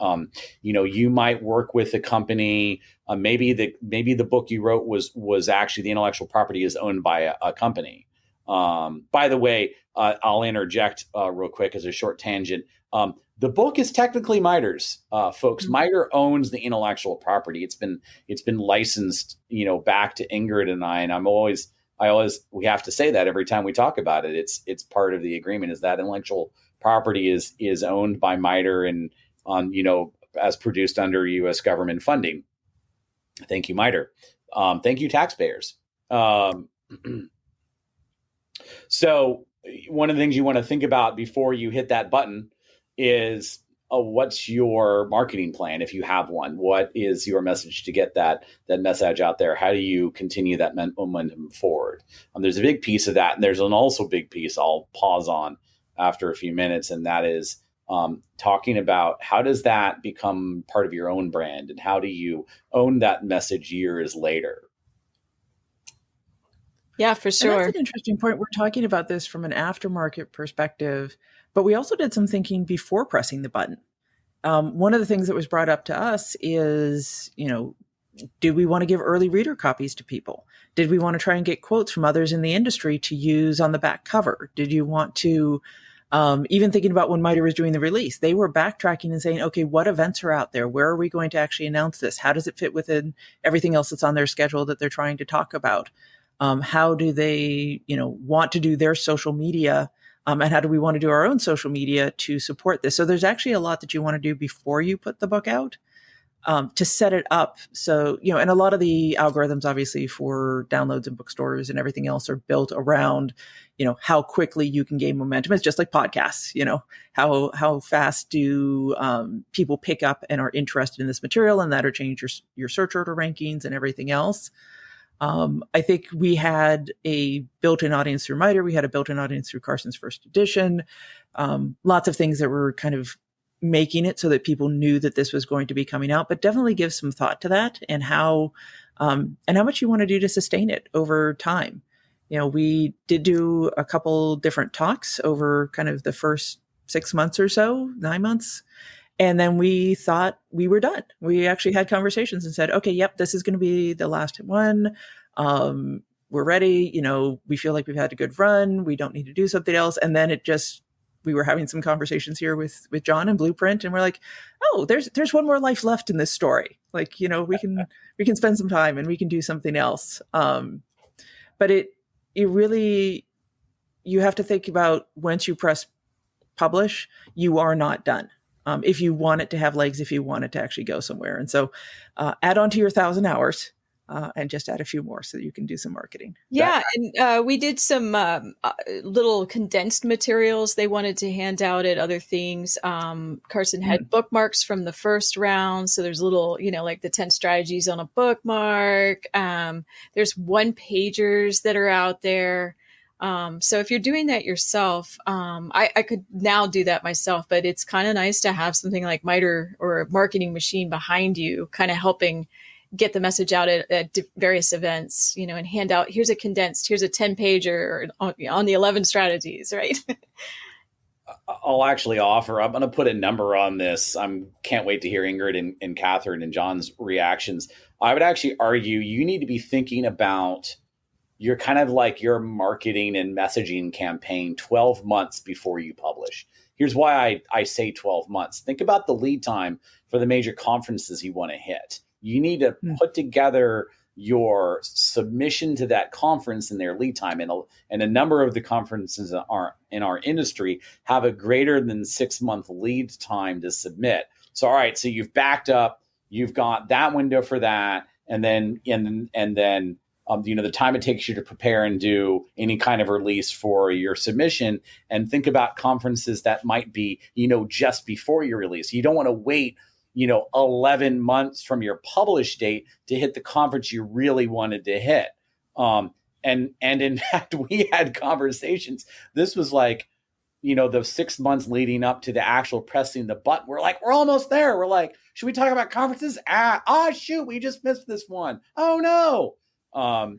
You might work with a company. Maybe the book you wrote was actually, the intellectual property is owned by a company. By the way, I'll interject real quick as a short tangent. The book is technically MITRE's, folks. MITRE owns the intellectual property. It's been licensed, back to Ingrid and I. And we have to say that every time we talk about it. It's part of the agreement, is that intellectual property is owned by MITRE and as produced under U.S. government funding. Thank you, MITRE. Thank you, taxpayers. So one of the things you want to think about before you hit that button is what's your marketing plan, if you have one? What is your message to get that message out there? How do you continue that momentum forward? There's a big piece of that, and there's an also big piece I'll pause on after a few minutes, and that is talking about how does that become part of your own brand, and how do you own that message years later? Yeah, for sure. And that's an interesting point. We're talking about this from an aftermarket perspective, but we also did some thinking before pressing the button. One of the things that was brought up to us is, did we want to give early reader copies to people? Did we want to try and get quotes from others in the industry to use on the back cover? Did you want to, even thinking about when MITRE was doing the release, they were backtracking and saying, okay, what events are out there? Where are we going to actually announce this? How does it fit within everything else that's on their schedule that they're trying to talk about? How do they, want to do their social media? And how do we want to do our own social media to support this? So there's actually a lot that you want to do before you put the book out to set it up. So, and a lot of the algorithms, obviously, for downloads and bookstores and everything else are built around, how quickly you can gain momentum. It's just like podcasts, how fast do people pick up and are interested in this material, and that or change your search order rankings and everything else. I think we had a built-in audience through MITRE. We had a built-in audience through Carson's first edition. Lots of things that were kind of making it so that people knew that this was going to be coming out, but definitely give some thought to that and how much you want to do to sustain it over time. We did do a couple different talks over kind of the first 6 months or so, 9 months. And then we thought we were done. We actually had conversations and said, okay, yep, this is going to be the last one. We're ready. We feel like we've had a good run. We don't need to do something else. And then we were having some conversations here with John and Blueprint, and we're like, oh, there's one more life left in this story. Like, we can spend some time and we can do something else. But it really, you have to think about, once you press publish, you are not done. If you want it to have legs, if you want it to actually go somewhere. And so add on to your 1,000 hours and just add a few more so that you can do some marketing. Yeah. And we did some little condensed materials they wanted to hand out at other things. Carson had bookmarks from the first round. So there's little, like the 10 strategies on a bookmark. There's one-pagers that are out there. So if you're doing that yourself, I could now do that myself, but it's kind of nice to have something like MITRE or a marketing machine behind you, kind of helping get the message out at various events, and hand out, here's a 10-pager on the 11 strategies, right? I'll actually offer, I'm going to put a number on this. Can't wait to hear Ingrid and Kathryn and John's reactions. I would actually argue you need to be thinking about you're kind of like your marketing and messaging campaign 12 months before you publish. Here's why I say 12 months. Think about the lead time for the major conferences you want to hit. You need to put together your submission to that conference in their lead time. And a number of the conferences in our industry have a greater than 6 month lead time to submit. So, all right, so you've backed up, you've got that window for that. And then the time it takes you to prepare and do any kind of release for your submission, and think about conferences that might be, just before your release. You don't want to wait, 11 months from your publish date to hit the conference you really wanted to hit. And in fact, we had conversations. This was like, those 6 months leading up to the actual pressing the button, we're like, we're almost there. We're like, should we talk about conferences? Shoot, we just missed this one. Oh no.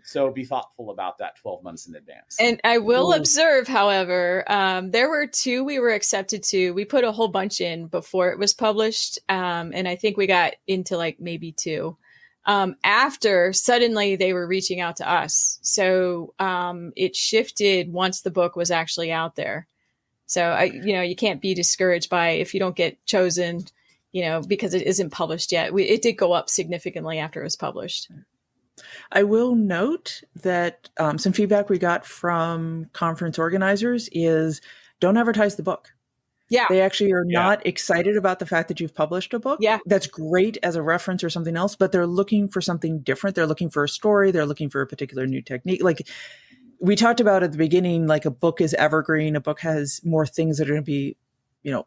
So be thoughtful about that 12 months in advance. And I will observe, however, there were 2 we were accepted to. We put a whole bunch in before it was published. And I think we got into like maybe 2. After suddenly they were reaching out to us. So it shifted once the book was actually out there. So you can't be discouraged by if you don't get chosen, because it isn't published yet. It did go up significantly after it was published. I will note that some feedback we got from conference organizers is don't advertise the book. Yeah. They actually are not excited about the fact that you've published a book. Yeah. That's great as a reference or something else, but they're looking for something different. They're looking for a story. They're looking for a particular new technique. Like we talked about at the beginning, like a book is evergreen. A book has more things that are going to be,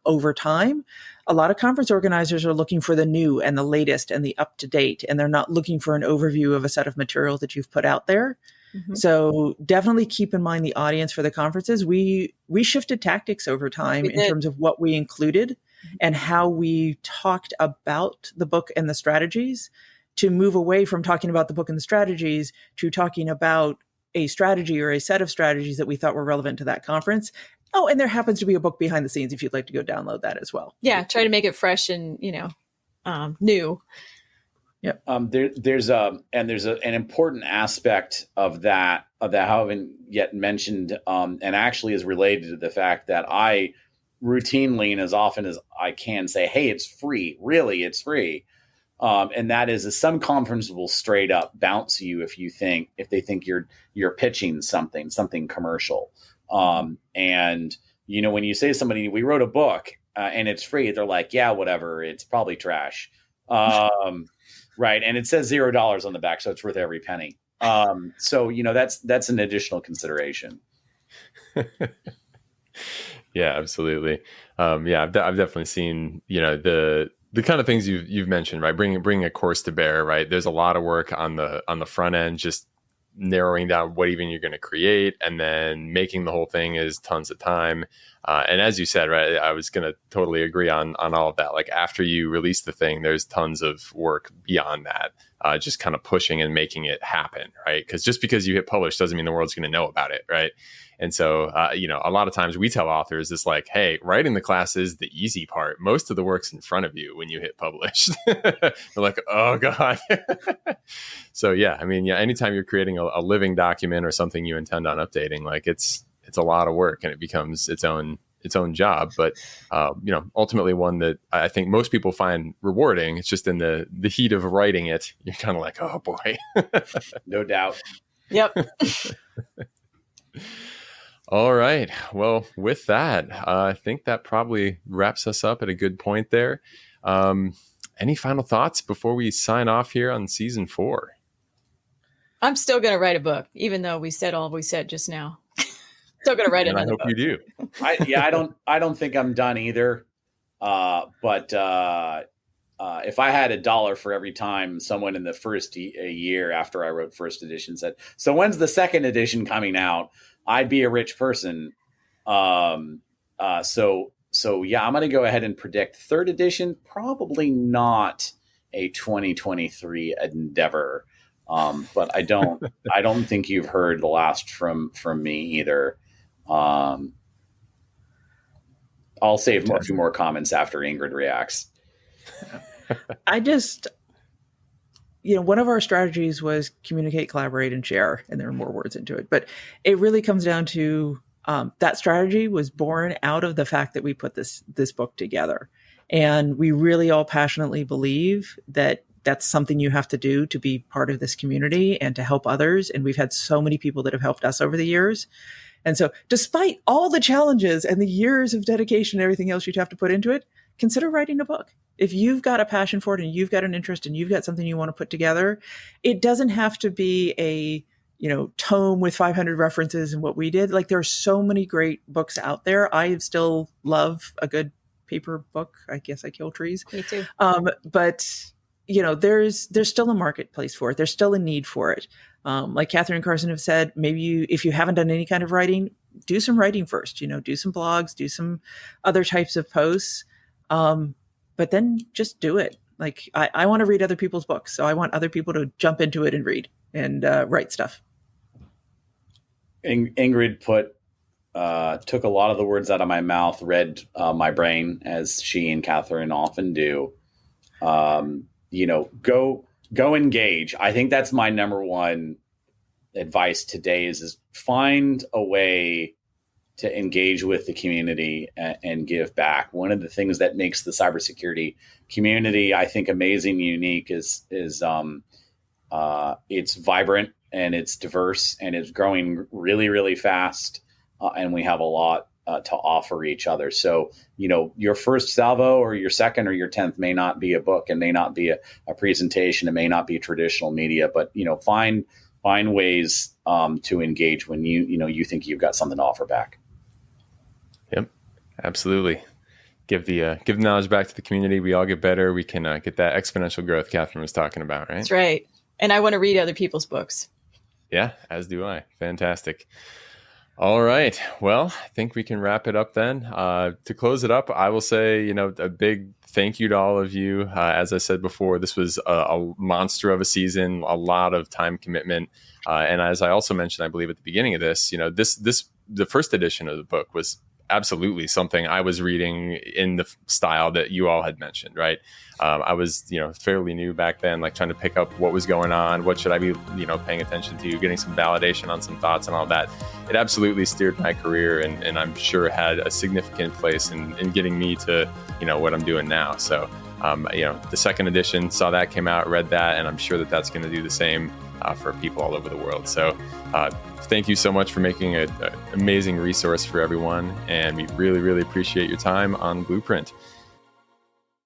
over time. A lot of conference organizers are looking for the new and the latest and the up to date, and they're not looking for an overview of a set of material that you've put out there. Mm-hmm. So definitely keep in mind the audience for the conferences. We shifted tactics over time in terms of what we included and how we talked about the book and the strategies, to move away from talking about the book and the strategies to talking about a strategy or a set of strategies that we thought were relevant to that conference. Oh, and there happens to be a book behind the scenes if you'd like to go download that as well. Yeah, try to make it fresh and, new. Yep. There's an important aspect of that I haven't yet mentioned, and actually is related to the fact that I routinely and as often as I can say, hey, it's free. Really, it's free. And that is some conferences will straight up bounce you if they think you're pitching something commercial. And when you say to somebody, we wrote a book and it's free, they're like, yeah, whatever. It's probably trash. Right. And it says $0 on the back, so it's worth every penny. So, that's an additional consideration. Yeah, absolutely. I've definitely seen, the kind of things you've mentioned, right? Bringing a course to bear, right? There's a lot of work on the front end, just narrowing down what even you're going to create, and then making the whole thing is tons of time. And as you said, right, I was going to totally agree on all of that. Like after you release the thing, there's tons of work beyond that, just kind of pushing and making it happen, right? Because just because you hit publish doesn't mean the world's going to know about it, right? And so, a lot of times we tell authors it's like, hey, writing the class is the easy part. Most of the work's in front of you when you hit publish. They're like, oh God. So anytime you're creating a living document or something you intend on updating, like it's a lot of work and it becomes its own job. But, ultimately one that I think most people find rewarding. It's just in the heat of writing it, you're kind of like, oh boy. No doubt. Yep. All right. Well, with that, I think that probably wraps us up at a good point there. Any final thoughts before we sign off here on season 4? I'm still going to write a book, even though we said all we said just now. Still going to write another book. I hope you do. I don't think I'm done either. But if I had $1 for every time someone in the first year after I wrote first edition said, so when's the second edition coming out? I'd be a rich person. So yeah, I'm going to go ahead and predict third edition, probably not a 2023 endeavor. But I don't think you've heard the last from me either. I'll save a few more comments after Ingrid reacts. I just, one of our strategies was communicate, collaborate, and share, and there are more words into it. But it really comes down to that strategy was born out of the fact that we put this book together. And we really all passionately believe that that's something you have to do to be part of this community and to help others. And we've had so many people that have helped us over the years. And so despite all the challenges and the years of dedication and everything else you'd have to put into it, consider writing a book. If you've got a passion for it and you've got an interest and you've got something you want to put together, it doesn't have to be a, tome with 500 references and what we did. Like there are so many great books out there. I still love a good paper book. I guess I kill trees. Me too. But there's still a marketplace for it. There's still a need for it. Like Kathryn and Carson have said, maybe if you haven't done any kind of writing, do some writing first, do some blogs, do some other types of posts. But then just do it. Like I want to read other people's books. So I want other people to jump into it and read and write stuff. Ingrid took a lot of the words out of my mouth, read my brain, as she and Kathryn often do. Go engage. I think that's my number one advice today is find a way to engage with the community and give back. One of the things that makes the cybersecurity community, I think, amazing and unique is it's vibrant and it's diverse and it's growing really, really fast. And we have a lot to offer each other. So, your first salvo or your second or your 10th may not be a book and may not be a presentation. It may not be traditional media, but, find ways to engage when you think you've got something to offer back. Yep, absolutely. Give the knowledge back to the community. We all get better. We can get that exponential growth Kathryn was talking about, right? That's right. And I want to read other people's books. Yeah, as do I. Fantastic. All right. Well, I think we can wrap it up then. To close it up, I will say, a big thank you to all of you. As I said before, this was a monster of a season, a lot of time commitment. And as I also mentioned, I believe at the beginning of this, the first edition of the book was absolutely something I was reading in the style that you all had mentioned, right? I was, fairly new back then, like trying to pick up what was going on, what should I be, paying attention to, getting some validation on some thoughts and all that. It absolutely steered my career and I'm sure had a significant place in getting me to, what I'm doing now. So, the second edition, saw that came out, read that, and I'm sure that that's going to do the same for people all over the world. So thank you so much for making an amazing resource for everyone. And we really, really appreciate your time on Blueprint.